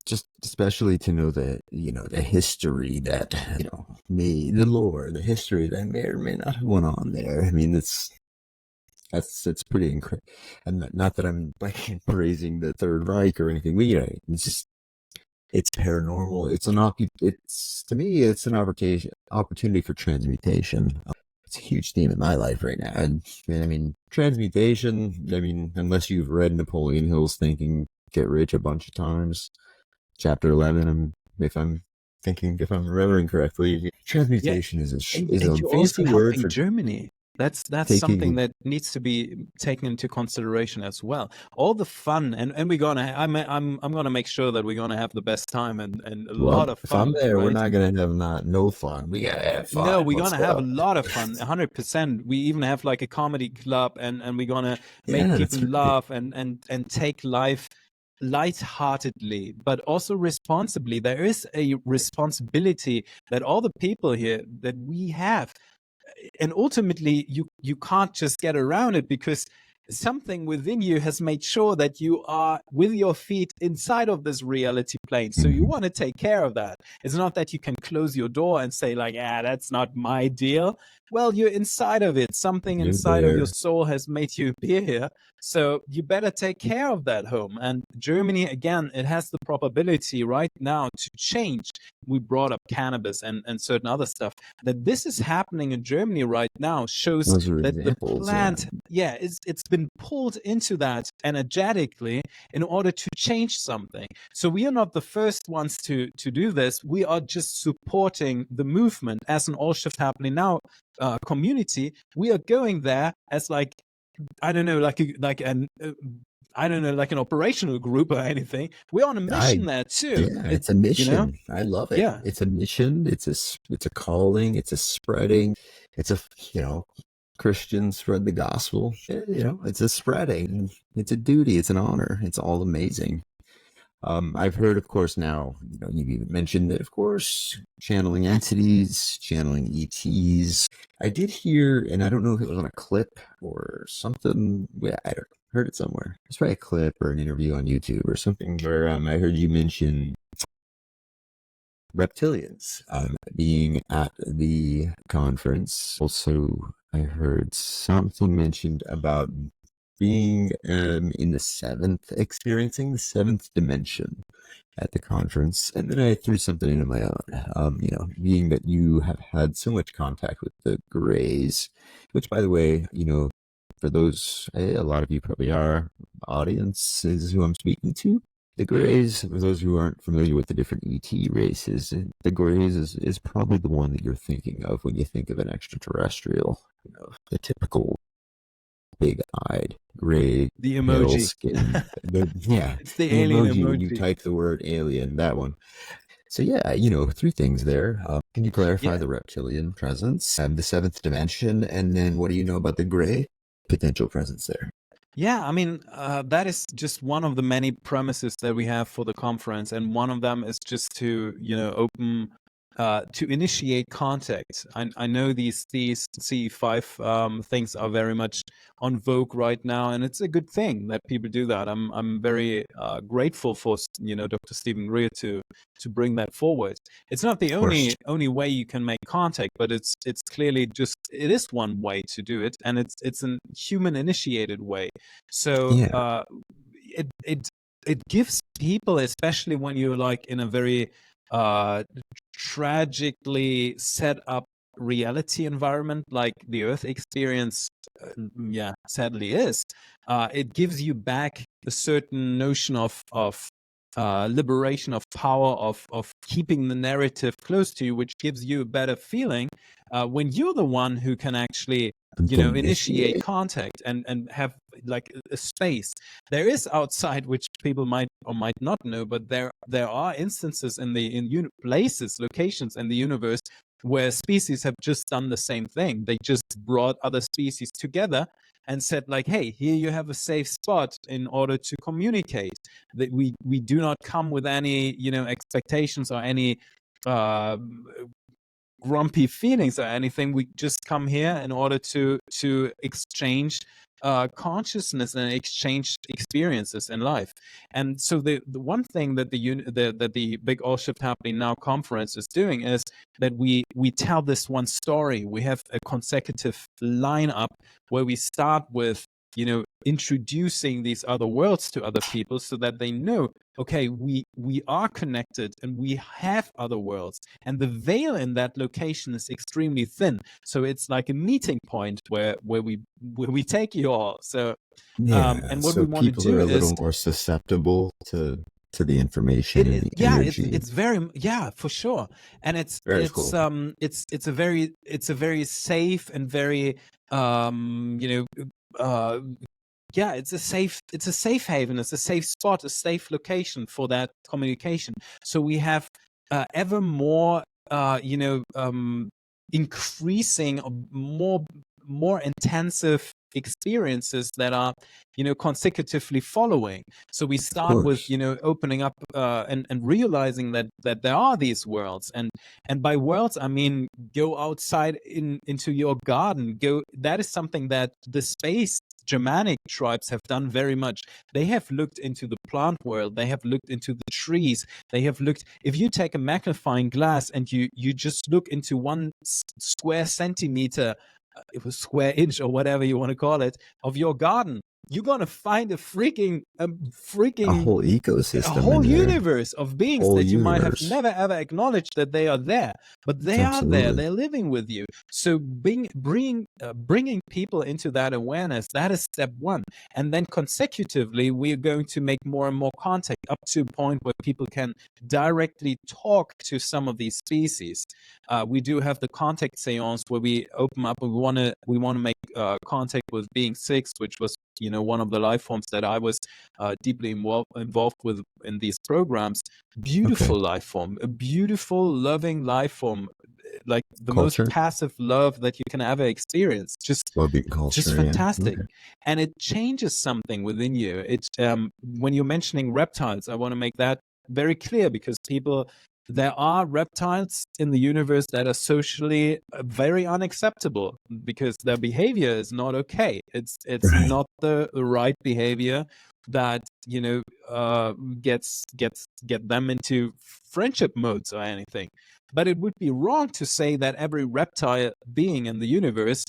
A: Just especially to know that, the history that, the lore, the history that may or may not have went on there. I mean, it's pretty incredible. And not that I'm like praising the Third Reich or anything. It's just, it's paranormal. It's, to me, it's an opportunity for transmutation. It's a huge theme in my life right now. And I mean, transmutation, I mean, unless you've read Napoleon Hill's Thinking, Get Rich a bunch of times, chapter 11, if I'm remembering correctly,
B: Yeah,
A: transmutation is
B: and
A: is a
B: you're also
A: fancy word
B: helping
A: for
B: Germany. That's something
A: taking.
B: that needs to be taken into consideration as well. All the fun, and we're gonna. I'm gonna make sure that we're gonna have the best time and a
A: Well,
B: lot of
A: if I'm
B: fun,
A: there, we're
B: right?
A: not gonna have not no fun. We gotta have
B: No,
A: fun.
B: we're
A: Let's
B: gonna have a
A: go.
B: lot of fun, 100%. We even have like a comedy club, and we're gonna make
A: Yeah,
B: people
A: that's right.
B: laugh and take life lightheartedly, but also responsibly. There is a responsibility that all the people here that we have, and ultimately you can't just get around it, because something within you has made sure that you are with your feet inside of this reality plane, so you
A: Mhm.
B: want to take care of that. It's not that you can close your door and say like, ah, that's not my deal. Well, you're inside of it. Something
A: You're
B: inside of your
A: there.
B: soul has made you be here, so you better take care of that home. And Germany, again, it has the probability right now to change. We brought up cannabis and certain other stuff. That this is happening in Germany right now shows
A: Those are
B: that the
A: examples. Yeah.
B: plant, yeah, it's been pulled into that energetically in order to change something. So we are not the first ones to do this. We are just supporting the movement as an All Shift Happening Now community. We are going there as like, I don't know, I don't know, like an operational group or anything. We're on a
A: I
B: mission there too.
A: Yeah,
B: It,
A: it's a
B: you know,
A: mission. I love it.
B: yeah.
A: It's a mission. It's a calling. It's a spreading. It's a Christians spread the gospel. It's a spreading. It's a duty. It's an honor. It's all amazing. I've heard, of course, now, you've even mentioned that, of course, channeling entities, channeling ETs. I did hear, and I don't know if it was on a clip or something. Yeah, I don't heard it somewhere. It's probably a clip or an interview on YouTube or something where I heard you mention reptilians being at the conference. Also, I heard something mentioned about being in the seventh, experiencing the seventh dimension at the conference. And then I threw something into my own, being that you have had so much contact with the Greys, which, by the way, for those, a lot of you probably are audiences who I'm speaking to. The Greys, for those who aren't familiar with the different ET races, the Greys is probably the one that you're thinking of when you think of an extraterrestrial. The typical big-eyed, gray,
B: The
A: pale
B: emoji.
A: skin. Yeah,
B: It's the
A: the
B: alien
A: emoji when you
B: emoji.
A: type the word alien, that one. So yeah, three things there. Can you clarify
B: Yeah.
A: the reptilian presence and the seventh dimension, and then what do you know about the gray potential presence there?
B: Yeah, I mean, that is just one of the many premises that we have for the conference, and one of them is just to, to initiate contact. I know these CE5 things are very much on vogue right now, and it's a good thing that people do that. I'm very grateful for Dr. Stephen Greer to bring that forward. It's not the
A: Of course.
B: only way you can make contact, but it's clearly just it is one way to do it, and it's a human initiated way. So
A: Yeah,
B: it gives people, especially when you're like in a very uh, tragically set up reality environment like the Earth experience, yeah, sadly is. It gives you back a certain notion of liberation, of power, of keeping the narrative close to you, which gives you a better feeling when you're the one who can actually initiate
A: initiate.
B: contact and have like a space. There is outside, which people might or might not know, but there are instances in places, locations in the universe where species have just done the same thing. They just brought other species together and said like, hey, here you have a safe spot in order to communicate. That we do not come with any expectations or any uh, grumpy feelings or anything. We just come here in order to exchange consciousness and exchange experiences in life. And so the one thing that the Big All Shift Happening Now conference is doing is that we tell this one story. We have a consecutive lineup where we start with introducing these other worlds to other people so that they know, okay, we are connected and we have other worlds, and the veil in that location is extremely thin, so it's like a meeting point where we take you all. So
A: Yeah,
B: and what we
A: so
B: want to
A: people are
B: do
A: a
B: is
A: little more susceptible to the information and the
B: yeah,
A: energy.
B: it's very, yeah, for sure. And
A: Very cool.
B: it's a very safe and very uh yeah, it's a safe haven, it's a safe spot, a safe location for that communication. So we have ever more increasing more intensive experiences that are consecutively following. So we
A: Of
B: start with
A: course.
B: opening up and realizing that there are these worlds, and by worlds I mean go outside into your garden. Go, that is something that the space Germanic tribes have done very much. They have looked into the plant world, they have looked into the trees, they have looked, if you take a magnifying glass and you just look into one square centimeter, it was square inch or whatever you want to call it, of your garden, you're gonna find a
A: A
B: freaking
A: whole
B: a
A: ecosystem in
B: whole
A: there.
B: universe of beings
A: Whole
B: that you might have
A: universe.
B: never ever acknowledged that they are there, but they are there.
A: Absolutely.
B: They're living with you. So bringing people into that awareness, that is step one, and then consecutively we're going to make more and more contact up to a point where people can directly talk to some of these species. We do have the contact seance where we open up and we want to make contact with being six, which was one of the life forms that I was deeply involved with in these programs.
A: Okay.
B: Beautiful life form, a beautiful, loving life form. like the most
A: Culture,
B: passive love that you can ever experience.
A: well-being
B: Just
A: culture, yeah.
B: fantastic.
A: Okay.
B: And it changes something within you. It when you're mentioning reptiles, I want to make that very clear, because there are reptiles in the universe that are socially very unacceptable because their behavior is not okay. It's
A: Right.
B: not the right behavior that get them into friendship modes or anything. But it would be wrong to say that every reptile being in the universe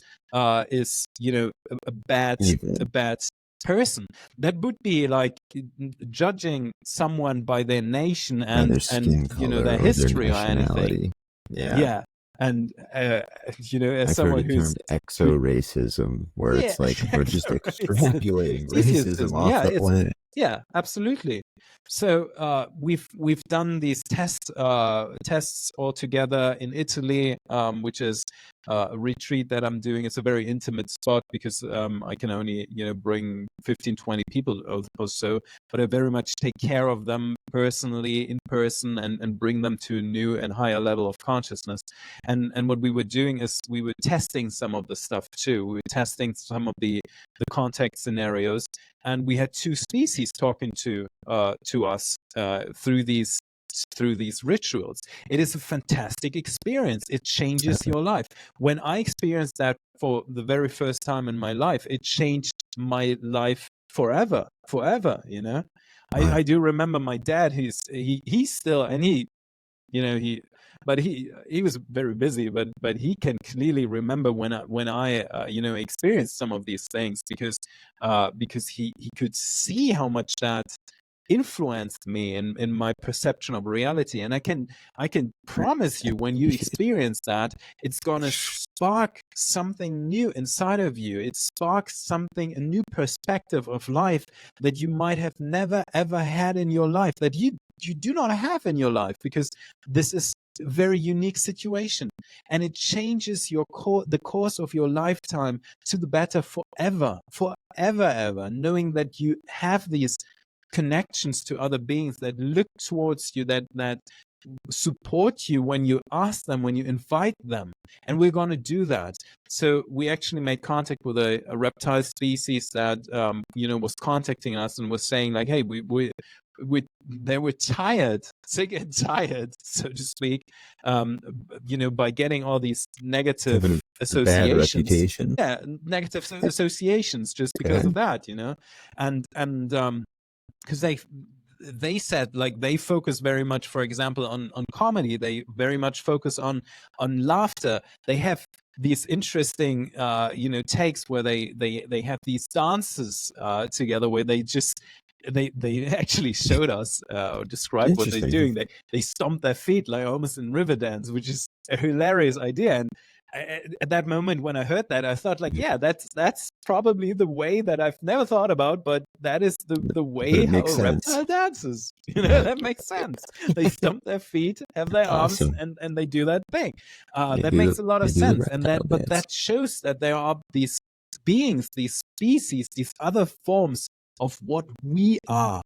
B: is
A: Even
B: a bad person. That would be like judging someone by their nation
A: by
B: and
A: their skin color
B: their
A: or their
B: history or anything.
A: nationality. Yeah.
B: Yeah. And as
A: I've heard
B: someone
A: it
B: who's
A: termed exo-racism, where
B: yeah,
A: it's like we're just extrapolating racism
B: speciesism.
A: off
B: Yeah,
A: the planet.
B: yeah, absolutely. So we've done these tests all together in Italy, which is a retreat that I'm doing. It's a very intimate spot because I can only bring 15, 20 people or so, but I very much take care of them personally in person and bring them to a new and higher level of consciousness. And what we were doing is we were testing some of the stuff too. We were testing some of the contact scenarios, and we had two species talking to us through these rituals. It is a fantastic experience. It changes your life. When I experienced that for the very first time in my life, it changed my life forever.
A: Wow.
B: I do remember my dad. He's still, and he but he was very busy, but he can clearly remember when I experienced some of these things, because he could see how much that influenced me in my perception of reality. And I can promise you, when you experience that, it's gonna spark something new inside of you. It sparks a new perspective of life that you might have never ever had in your life, that you do not have in your life, because this is a very unique situation, and it changes the course of your lifetime to the better forever, ever, knowing that you have these connections to other beings that look towards you, that support you when you ask them, when you invite them. And we're going to do that. So we actually made contact with a reptile species that was contacting us and was saying, like, hey, they were tired, sick and tired, so to speak, by getting all these negative
A: Having a bad
B: associations.
A: reputation.
B: Yeah, negative associations just because
A: Okay.
B: of that, and because they said, like, they focus very much, for example, on comedy. They very much focus on laughter. They have these interesting takes where they have these dances together, where they actually showed us or described what they're
A: Interesting.
B: doing. They stomp their feet like almost in river dance, which is a hilarious idea. And at that moment when I heard that, I thought, like, yeah, that's probably the way that I've never thought about, but that is the
A: But
B: way
A: it
B: how
A: makes
B: a
A: sense.
B: reptile dances.
A: Yeah.
B: That makes sense. They stomp their feet, have their arms,
A: Awesome.
B: and they do that thing.
A: They
B: That
A: do
B: makes a lot
A: they
B: of
A: do the
B: sense, and
A: reptile dance.
B: that shows that there are these beings, these species, these other forms of what we are.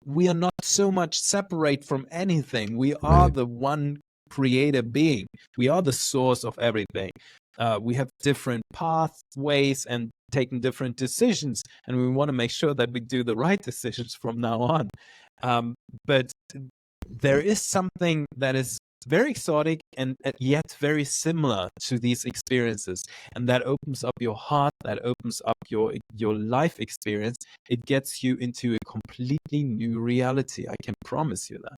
B: We are not so much separate from anything. We are
A: Right.
B: the one creator being. We are the source of everything. We have different pathways and taking different decisions, and we want to make sure that we do the right decisions from now on. But there is something that is very exotic and yet very similar to these experiences, and that opens up your heart, that opens up your life experience. It gets you into a completely new reality. I can promise you that.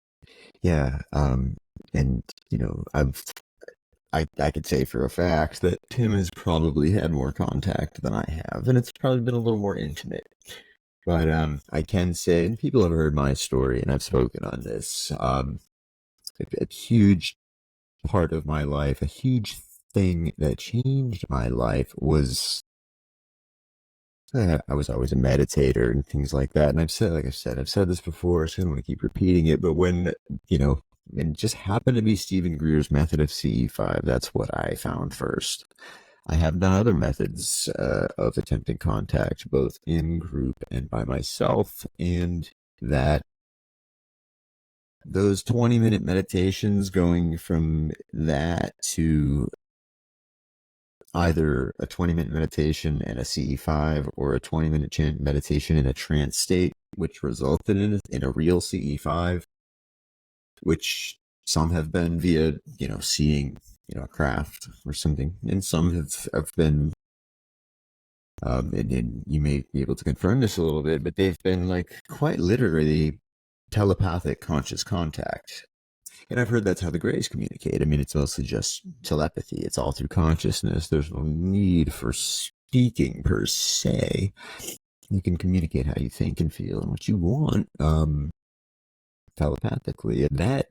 A: Yeah. And I could say for a fact that Tim has probably had more contact than I have, and it's probably been a little more intimate. But I can say, and people have heard my story, and I've spoken on this. A huge part of my life, a huge thing that changed my life was I was always a meditator and things like that. And I've said this before, so I don't want to keep repeating it. But when it just happened to be Stephen Greer's method of CE5, that's what I found first. I have done other methods of attempting contact, both in group and by myself, and that those 20-minute meditations, going from that to either a 20-minute meditation and a CE5, or a 20-minute meditation in a trance state, which resulted in a real CE5, which some have been via, seeing, a craft or something, and some have been, and you may be able to confirm this a little bit, but they've been like quite literally telepathic conscious contact. And I've heard that's how the Greys communicate. I mean, it's mostly just telepathy. It's all through consciousness. There's no need for speaking per se. You can communicate how you think and feel and what you want, telepathically. And that,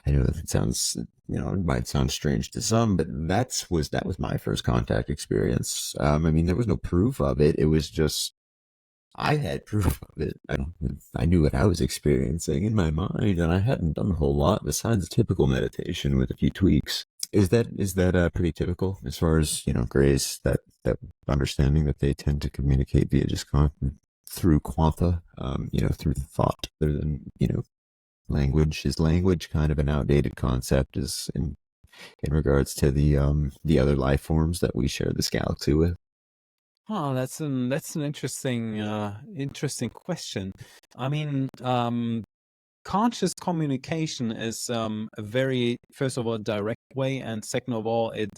A: I know that it sounds, it might sound strange to some, but that was my first contact experience. I mean, there was no proof of it. It was just, I had proof of it. I knew what I was experiencing in my mind, and I hadn't done a whole lot besides typical meditation with a few tweaks. Is that pretty typical as far as, Greys, that understanding that they tend to communicate via just through quanta, through thought, rather than, language? Is language kind of an outdated concept as in regards to the other life forms that we share this galaxy with?
B: Oh, that's an interesting question. I mean, conscious communication is a very, first of all, direct way, and second of all, it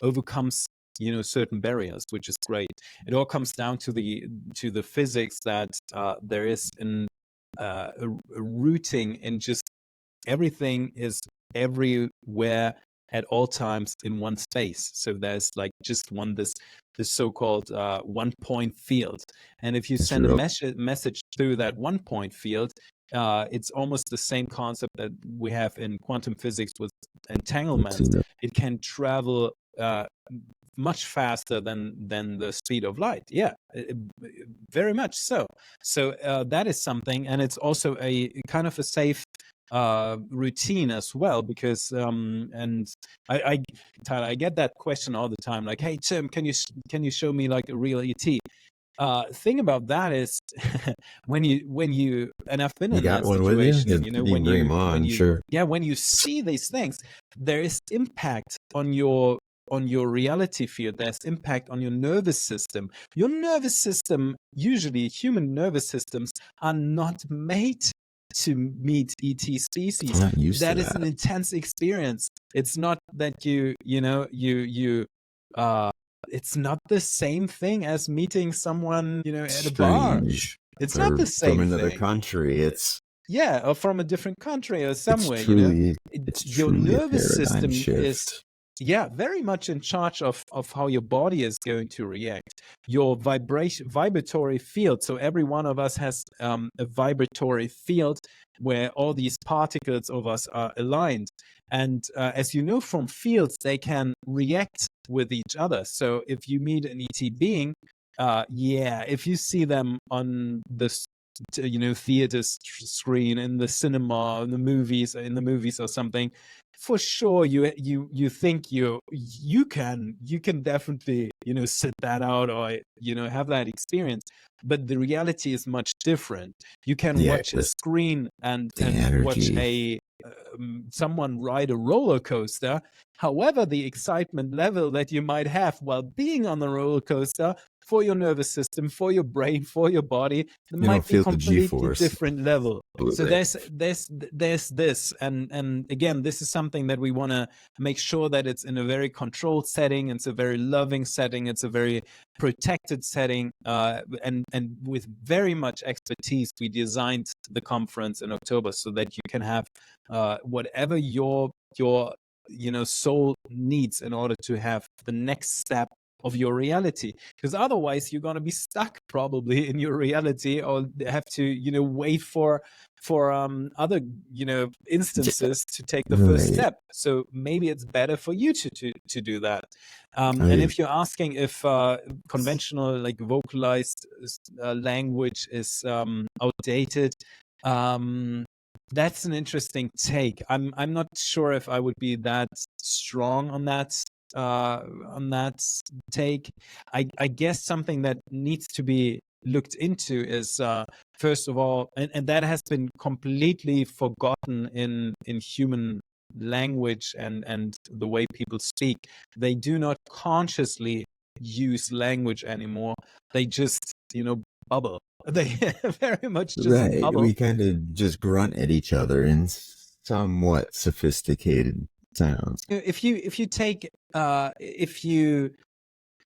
B: overcomes certain barriers, which is great. It all comes down to the physics that there is a routing in just everything is everywhere at all times in one space. So there's like just this so-called one point field, and if you
A: That's
B: send a
A: real.
B: message through that one point field, it's almost the same concept that we have in quantum physics with entanglements. It can travel much faster than the speed of light. Yeah, very much so. So that is something, and it's also a kind of a safe routine as well, because and Tyler, I get that question all the time, like, hey Tim, can you show me like a real ET? Thing about that is, when you and I've been
A: You
B: in
A: got
B: that
A: one with you?
B: situation,
A: You can bring him on, sure.
B: yeah, when you see these things, there is impact on your reality field. There's impact on your nervous system. Your nervous system, usually human nervous systems, are not made to meet ET
A: I'm
B: species.
A: not used to
B: That is an
A: that.
B: intense experience. It's not that you it's not the same thing as meeting someone, at a bar.
A: Strange.
B: It's not
A: Or
B: the
A: from
B: same
A: another
B: thing.
A: country.
B: Yeah, or from a different country or
A: It's
B: somewhere.
A: truly it's
B: Your
A: truly a
B: nervous
A: paradigm
B: system is,
A: shift.
B: yeah, very much in charge of how your body is going to react. Your vibratory field. So every one of us has a vibratory field where all these particles of us are aligned. And as you know from fields, they can react with each other. So if you meet an ET being, yeah, if you see them on the theater screen, in the cinema, in the movies or something, for sure you think you can definitely sit that out, or have that experience. But the reality is much different. You can
A: Yeah,
B: watch a
A: with
B: screen
A: the
B: and watch
A: energy.
B: a someone ride a roller coaster. However, the excitement level that you might have while being on the roller coaster, for your nervous system, for your brain, for your body, there
A: You don't
B: might be
A: feel the
B: completely
A: G-force.
B: different level. So
A: Absolutely.
B: there's this, and again, this is something that we want to make sure that it's in a very controlled setting. It's a very loving setting. It's a very protected setting, and with very much expertise. We designed the conference in October so that you can have whatever your soul needs in order to have the next step of your reality, because otherwise you're going to be stuck probably in your reality, or have to wait for other instances to take the first
A: Right.
B: step. So maybe it's better for you to do that. And
A: I
B: if you're asking if conventional, like vocalized language is outdated, that's an interesting take. I'm not sure if I would be that strong on that take. I guess something that needs to be looked into is, first of all, and that has been completely forgotten in human language and the way people speak. They do not consciously use language anymore. They just, bubble. They very much just
A: Right.
B: bubble.
A: We kind of just grunt at each other in somewhat sophisticated sounds.
B: If you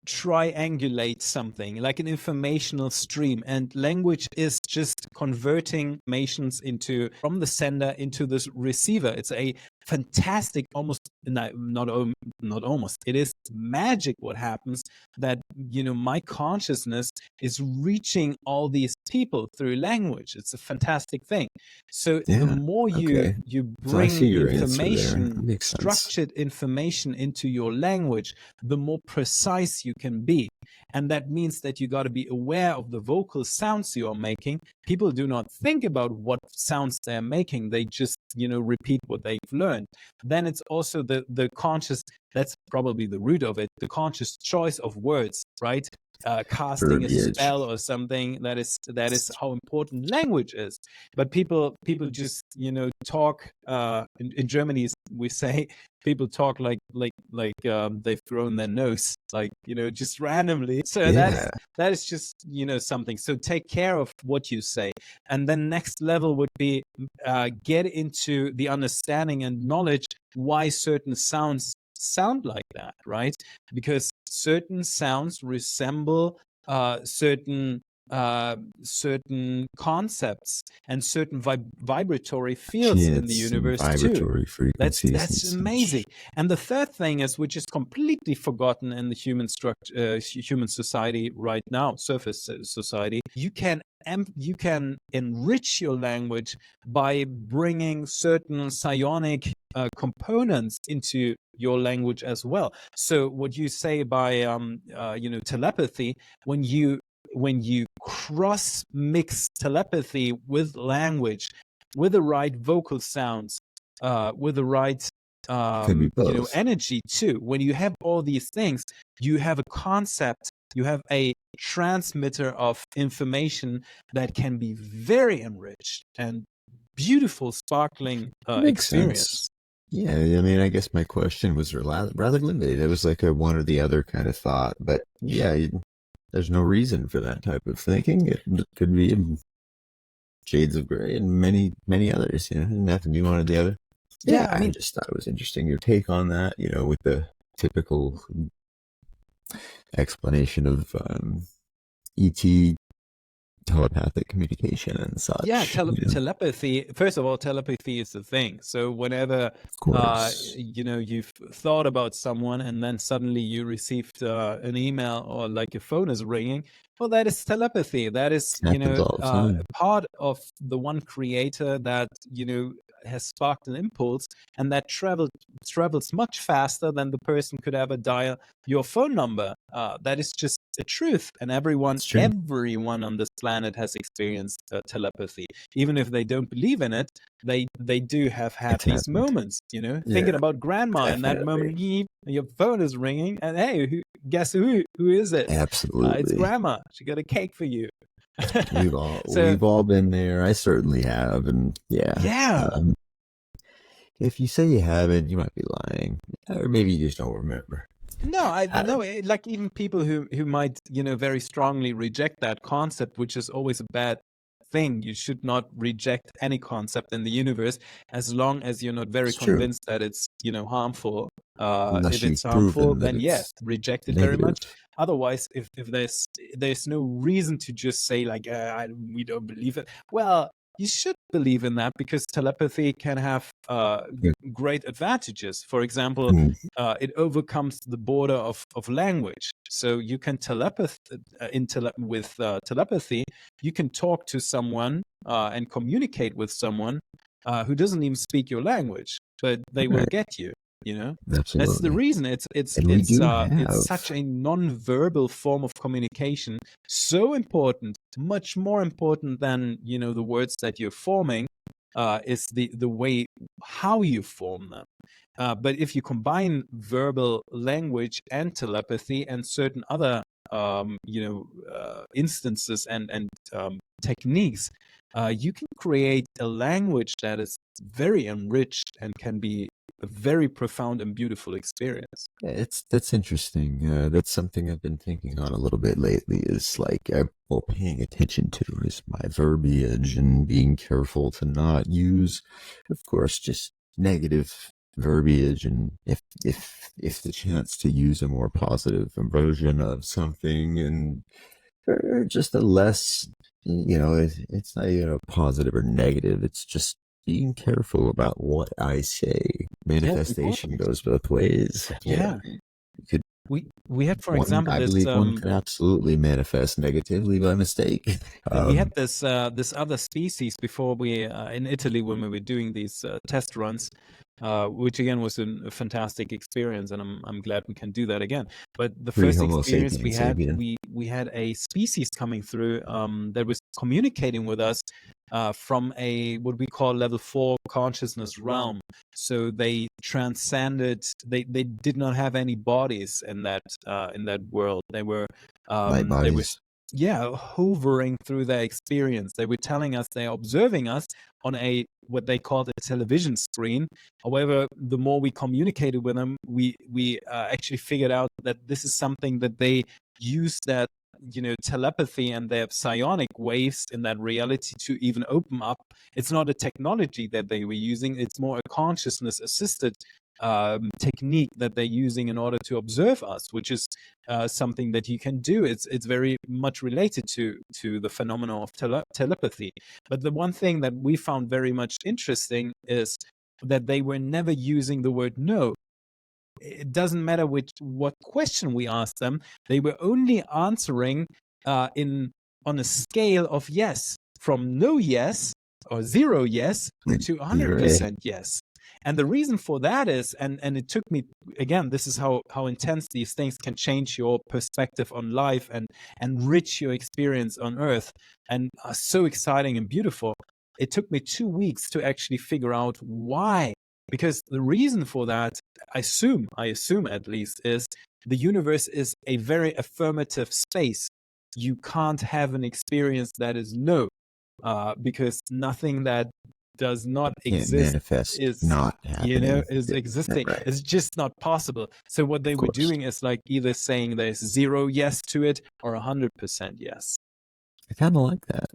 B: triangulate something like an informational stream, and language is just converting informations into from the sender into the receiver. It's a fantastic, almost not almost, it is magic what happens, that my consciousness is reaching all these people through language. It's a fantastic thing. So the
A: Yeah.
B: more
A: Okay.
B: you
A: So I see
B: bring
A: your answer there.
B: information,
A: That makes sense.
B: structured information into your language, the more precise you can be. And that means that you got to be aware of the vocal sounds you are making. People do not think about what sounds they're making. They just, repeat what they've learned. Then it's also the conscious, that's probably the root of it, the conscious choice of words, right? Casting a
A: Verbiage.
B: spell or something. That is how important language is. But people just talk. In Germany, we say people talk like they've grown their nose, like just randomly. So
A: Yeah.
B: that is just something. So take care of what you say, and then next level would be get into the understanding and knowledge why certain sounds sound like that, right? Because certain sounds resemble certain concepts and certain vibratory fields in the
A: Chants and
B: universe too.
A: vibratory frequencies and
B: That's amazing.
A: such.
B: And the third thing is, which is completely forgotten in the human society right now, surface society, you can enrich your language by bringing certain psionic components into your language as well. So what you say by telepathy, when you cross mix telepathy with language, with the right vocal sounds, with the right
A: Could be both.
B: energy too. When you have all these things, you have a concept, you have a transmitter of information that can be very enriched and beautiful, sparkling
A: Makes sense.
B: experience.
A: Yeah, I mean, I guess my question was rather limited. It was like a one or the other kind of thought. But yeah, there's no reason for that type of thinking. It could be in shades of gray and many, many others. It doesn't have to be one or the other.
B: Yeah,
A: Yeah,
B: I
A: I
B: mean,
A: just thought it was interesting your take on that, with the typical explanation of ET telepathic communication and
B: yeah,
A: such.
B: telepathy. First of all, telepathy is the thing. So whenever
A: Of course.
B: you've thought about someone and then suddenly you received an email or like your phone is ringing, well, that is telepathy. That is
A: Happens all the time.
B: part of the one creator that has sparked an impulse, and that travels much faster than the person could ever dial your phone number. That is just the truth, and
A: It's true.
B: everyone on this planet has experienced telepathy, even if they don't believe in it. They do have had
A: It's
B: these
A: happened.
B: moments,
A: Yeah,
B: thinking about grandma. In that
A: definitely.
B: moment, your phone is ringing, and hey, guess who is it? It's
A: Absolutely.
B: grandma. She got a cake for you.
A: We've all
B: So
A: we've all been there. I certainly have, and yeah.
B: yeah.
A: If you say you haven't, you might be lying, or maybe you just don't remember.
B: No, I
A: I
B: no,
A: don't
B: like even people who might, very strongly reject that concept, which is always a bad thing. You should not reject any concept in the universe as long as you're not very
A: It's true,
B: convinced that it's, harmful. If
A: unless
B: it's
A: you've
B: harmful,
A: proven that
B: then yeah,
A: it's
B: reject it very
A: negative.
B: much. Otherwise, if there's no reason to just say like we don't believe it. Well, you should believe in that, because telepathy can have
A: Yeah.
B: great advantages. For example,
A: Mm,
B: it overcomes the border of language. So you can with telepathy, you can talk to someone and communicate with someone who doesn't even speak your language, but they will
A: right,
B: get you. That's the
A: absolutely.
B: reason
A: And we do
B: it's
A: have
B: such a non-verbal form of communication, so important, much more important than the words that you're forming. Is the way how you form them. But if you combine verbal language and telepathy and certain other instances and techniques, you can create a language that is very enriched and can be a very profound and beautiful experience.
A: Yeah, that's interesting. That's something I've been thinking on a little bit lately. Is like well, paying attention to is my verbiage and being careful to not use, of course, just negative verbiage. And if the chance to use a more positive version of something, and or just a less, it's not even a positive or negative. It's just being careful about what I say.
B: Yeah,
A: Manifestation
B: important.
A: goes both ways.
B: Yeah.
A: You could
B: We had, for
A: one.
B: example,
A: I
B: this
A: believe one could absolutely manifest negatively by mistake.
B: we had this other species before we in Italy when we were doing these test runs, which again was a fantastic experience, and I'm glad we can do that again. But the
A: Pre
B: first
A: Homo
B: experience we
A: sapiens
B: had,
A: sapien.
B: we had a species coming through that was communicating with us from a what we call level 4 consciousness realm. So they transcended. They did not have any bodies in that world. They were
A: Light
B: they were
A: bodies.
B: yeah, hovering through their experience. They were telling us they're observing us on a what they called a television screen. However, the more we communicated with them, we actually figured out that this is something that they use that telepathy and their psionic waves in that reality to even open up. It's not a technology that they were using; it's more a consciousness assisted technique that they're using in order to observe us, which is something that you can do. It's very much related to the phenomenon of telepathy. But the one thing that we found very much interesting is that they were never using the word no. It doesn't matter what question we asked them; they were only answering in on a scale of yes, from no yes or zero yes to
A: You're right.
B: 100% yes. And the reason for that is, and it took me again. This is how intense these things can change your perspective on life and enrich your experience on Earth, and are so exciting and beautiful. It took me 2 weeks to actually figure out why. Because the reason for that, I assume at least, is the universe is a very affirmative space. You can't have an experience that is no, because nothing that does not
A: Can't
B: exist
A: manifest
B: is
A: not happening.
B: is existing.
A: Right.
B: It's just not possible. So what
A: Of
B: they were
A: course.
B: doing is like either saying there's zero yes to it or 100% yes.
A: I kind of like that.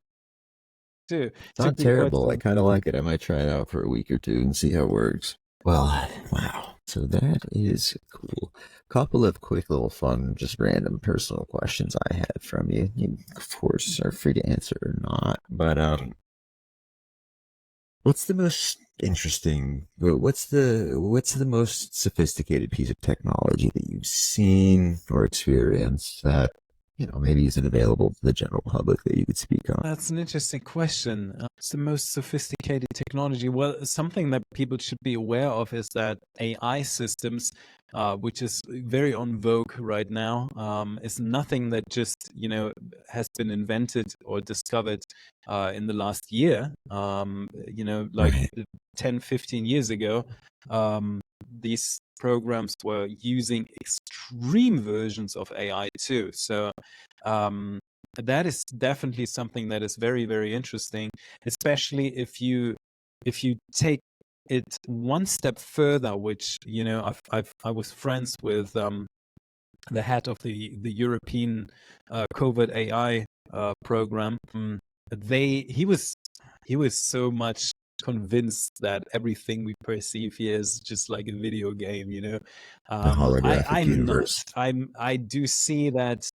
B: Too
A: It's
B: took
A: not
B: me quite
A: terrible. I
B: some.
A: kind of like it. I might try it out for a week or two and see how it works. Well, wow. So that is cool. Couple of quick little fun, just random personal questions I had from you. You, of course, are free to answer or not. But what's the most interesting? What's the most sophisticated piece of technology that you've seen or experienced that maybe isn't available to the general public that you could speak on?
B: That's an interesting question. It's the most sophisticated technology. Well, something that people should be aware of is that AI systems, which is very on vogue right now, is nothing that just has been invented or discovered in the last year. Like
A: Right.
B: 10, 15 years ago, these programs were using extreme versions of AI too. So that is definitely something that is very, very interesting, especially if you take it one step further, which I was friends with the head of the European covert AI program. He was so much convinced that everything we perceive here is just like a video game.
A: The holographic
B: I'm not.
A: universe.
B: I do see that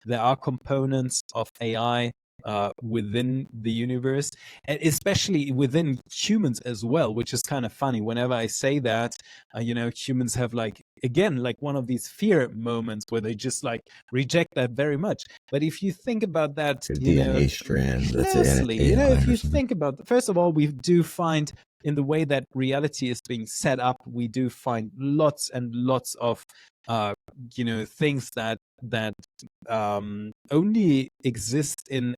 B: there are components of AI within the universe, and especially within humans as well, which is kind of funny. Whenever I say that, humans have like one of these fear moments where they just like reject that very much. But if you think about that,
A: The DNA strand that's
B: closely,
A: AI
B: if
A: or
B: you
A: something.
B: think about, first of all, we do find in the way that reality is being set up, we do find lots and lots of things that only exist in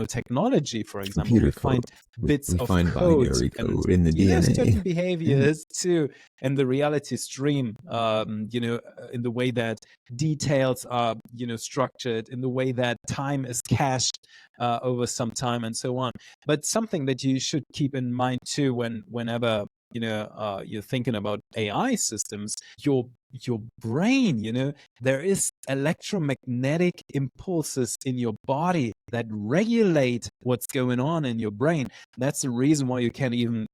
B: technology. For example, we
A: Computer code.
B: find bits
A: We
B: of
A: find
B: code
A: binary
B: and
A: code in the
B: certain
A: DNA. Yeah.
B: behaviors too in the reality stream, in the way that details are structured, in the way that time is cached over some time, and so on. But something that you should keep in mind too, whenever you're thinking about AI systems, your brain, there is electromagnetic impulses in your body that regulate what's going on in your brain. That's the reason why you can even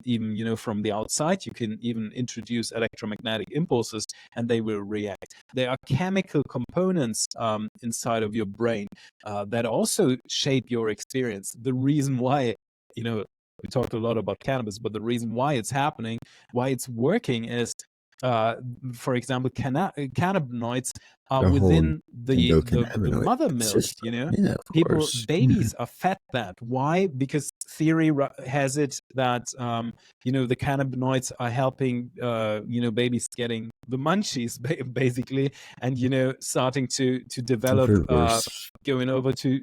B: from the outside, you can even introduce electromagnetic impulses and they will react. There are chemical components inside of your brain that also shape your experience. The reason why, we talked a lot about cannabis, but the reason why it's happening, why it's working is, for example, cannabinoids are
A: The whole
B: within the
A: endocannabinoid
B: mother milk.
A: system. Yeah, of
B: People,
A: course. Yeah.
B: babies are fed that. Why? Because theory has it that the cannabinoids are helping babies getting the munchies basically, and starting to
A: I've
B: develop,
A: heard worse.
B: going over to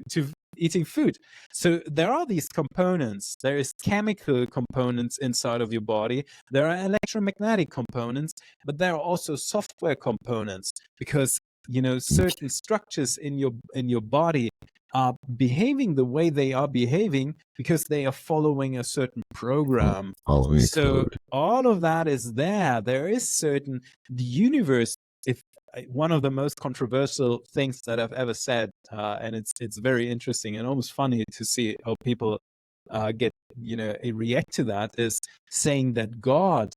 B: eating food. So there are these components. There is chemical components inside of your body. There are electromagnetic components, but there are also software components, because certain structures in your body are behaving the way they are behaving because they are following a certain program.
A: Following a
B: So
A: code.
B: all of that is there. There is certain, the universe, if one of the most controversial things that I've ever said, and it's very interesting and almost funny to see how people get react to that, is saying that God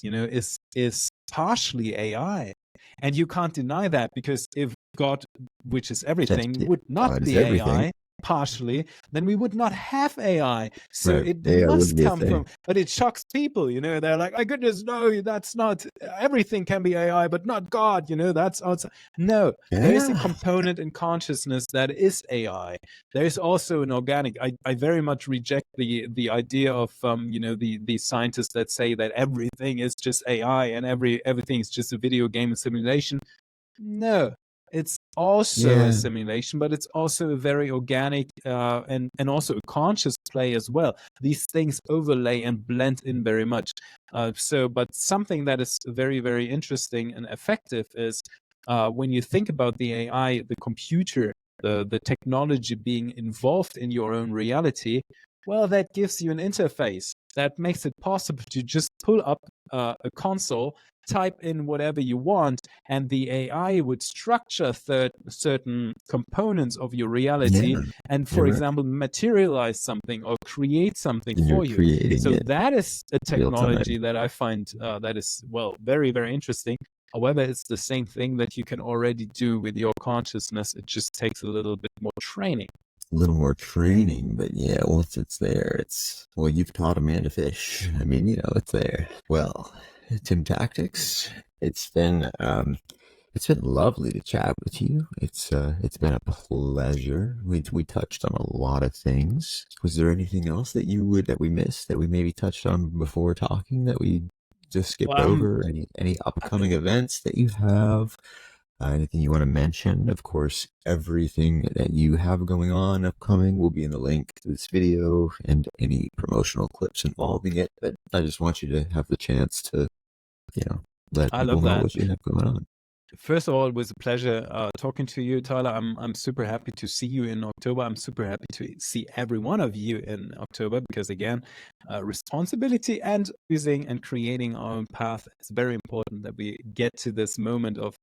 B: is partially AI. And you can't deny that, because if God, which is
A: That's
B: everything,
A: it.
B: would not
A: God is
B: be
A: everything.
B: AI partially, then we would not have AI. So
A: Right.
B: it
A: AI
B: must
A: wouldn't be a
B: come
A: thing.
B: from, but it shocks people, they're like, my goodness, no, that's not, everything can be AI, but not God, that's outside. No, there is a
A: Yeah.
B: component in consciousness that is AI. There's also an organic. I very much reject the idea of the scientists that say that everything is just AI and everything is just a video game simulation. No, it's also a
A: Yeah.
B: simulation, but it's also a very organic and also a conscious play as well. These things overlay and blend in very much. But something that is very, very interesting and effective is, when you think about the AI, the computer, the technology being involved in your own reality, well, that gives you an interface that makes it possible to just pull up a console, type in whatever you want, and the AI would structure certain components of your reality
A: Yeah.
B: and,
A: You're
B: for
A: right.
B: example, materialize something or create something
A: And you're
B: for you.
A: creating
B: So
A: it
B: that is a
A: real
B: technology
A: time.
B: that I find that is, well, very, very interesting. However, it's the same thing that you can already do with your consciousness. It just takes a little bit more training.
A: A little more training, but yeah, once it's there, well, you've taught a man to fish. I mean, it's there. Well, Tim Tactics, it's been lovely to chat with you. It's been a pleasure. We touched on a lot of things. Was there anything else that we missed, that we maybe touched on before talking, that we just skipped
B: Um,
A: over? Any upcoming events that you have? Anything you want to mention? Of course, everything that you have going on upcoming will be in the link to this video, and any promotional clips involving it. But I just want you to have the chance to, you know, let
B: I
A: people
B: love
A: know
B: that.
A: what you have going on.
B: First of all, it was a pleasure talking to you, Tyler. I'm super happy to see you in October. I'm super happy to see every one of you in October, because again, responsibility and using and creating our own path. It's very important that we get to this moment of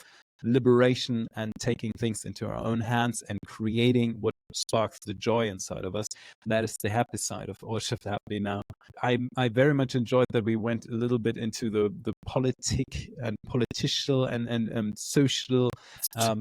B: liberation and taking things into our own hands and creating what sparks the joy inside of us. That is the happy side of All Shift Happy now. I very much enjoyed that we went a little bit into the politic and political and social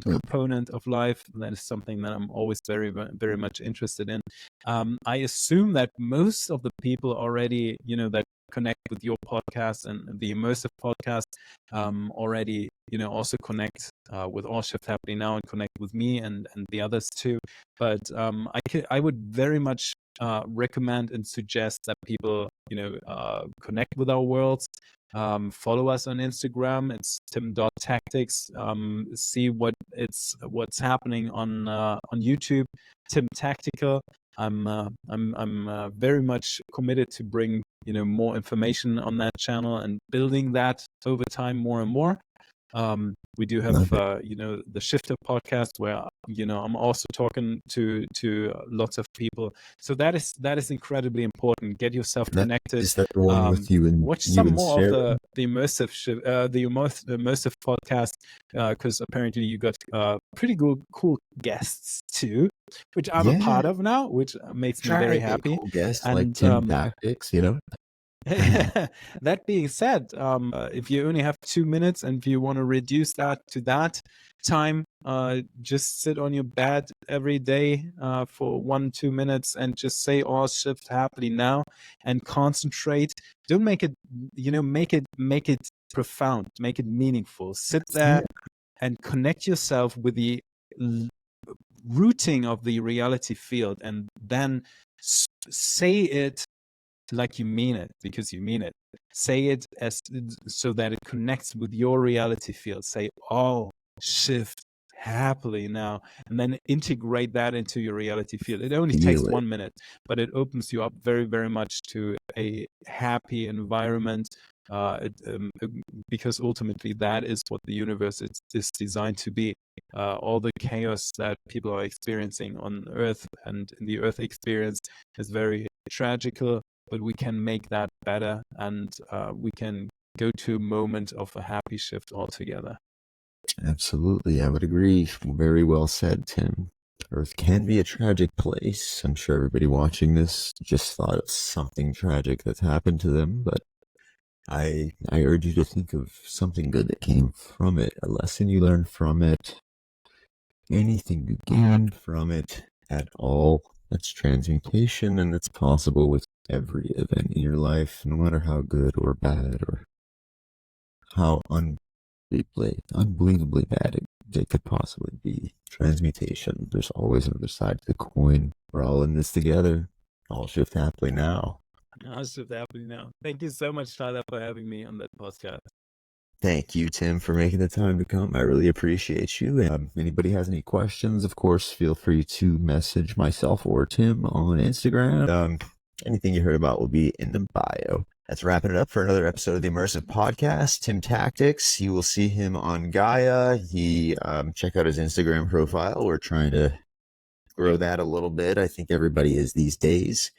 B: component of life. That is something that I'm always very, very much interested in. I assume that most of the people already, that connect with your podcast and the Immersive podcast, already, also connect with All Shift Happening Now and connect with me and the others too. But I would very much recommend and suggest that people, connect with our worlds. Follow us on Instagram. It's tim.tactics. See what's happening on YouTube. Tim Tactical. I'm very much committed to bring more information on that channel and building that over time more and more. We do have the Shifter podcast where I'm also talking to lots of people. So that is incredibly important. Get yourself connected.
A: Is that the one with you and
B: watch
A: you
B: some
A: and
B: more
A: Sarah?
B: of the immersive podcast, because apparently you got pretty cool guests too, which I'm a part of now, which makes me very happy.
A: Cool guests
B: And
A: like Tim Tactics,
B: that being said, if you only have 2 minutes and if you want to reduce that to that time, just sit on your bed every day for 1-2 minutes and just say All Shift Happening Now and concentrate. Don't make it, make it profound, make it meaningful. Sit there and connect yourself with the routing of the reality field, and then say it like you mean it, because you mean it. Say it as so that it connects with your reality field. Say all shift happily now, and then integrate that into your reality field. It only takes 1 minute, but it opens you up very, very much to a happy environment, because ultimately that is what the universe is designed to be. All the chaos that people are experiencing on Earth and in the Earth experience is very tragical, but we can make that better, and we can go to a moment of a happy shift altogether.
A: Absolutely, I would agree. Very well said, Tim. Earth can be a tragic place. I'm sure everybody watching this just thought of something tragic that's happened to them, but I urge you to think of something good that came from it, a lesson you learned from it, anything you gained from it at all. That's transmutation, and it's possible with every event in your life, no matter how good or bad or how unbelievably bad it could possibly be. Transmutation. There's always another side to the coin. We're all in this together. All shift happily now.
B: All shift happening now. Thank you so much, Tyler, for having me on that podcast.
A: Thank you, Tim, for making the time to come. I really appreciate you. Anybody has any questions, of course, feel free to message myself or Tim on Instagram. Anything you heard about will be in the bio. That's wrapping it up for another episode of the Immersive Podcast. Tim Tactics. You will see him on Gaia. Check out his Instagram profile. We're trying to grow that a little bit. I think everybody is these days.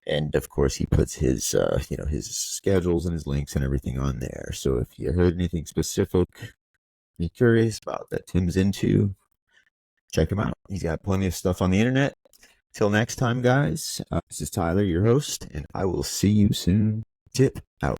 A: And of course, he puts his, his schedules and his links and everything on there. So if you heard anything specific you're curious about that Tim's into, check him out. He's got plenty of stuff on the internet. Till next time, guys, this is Tyler, your host, and I will see you soon. Tip out.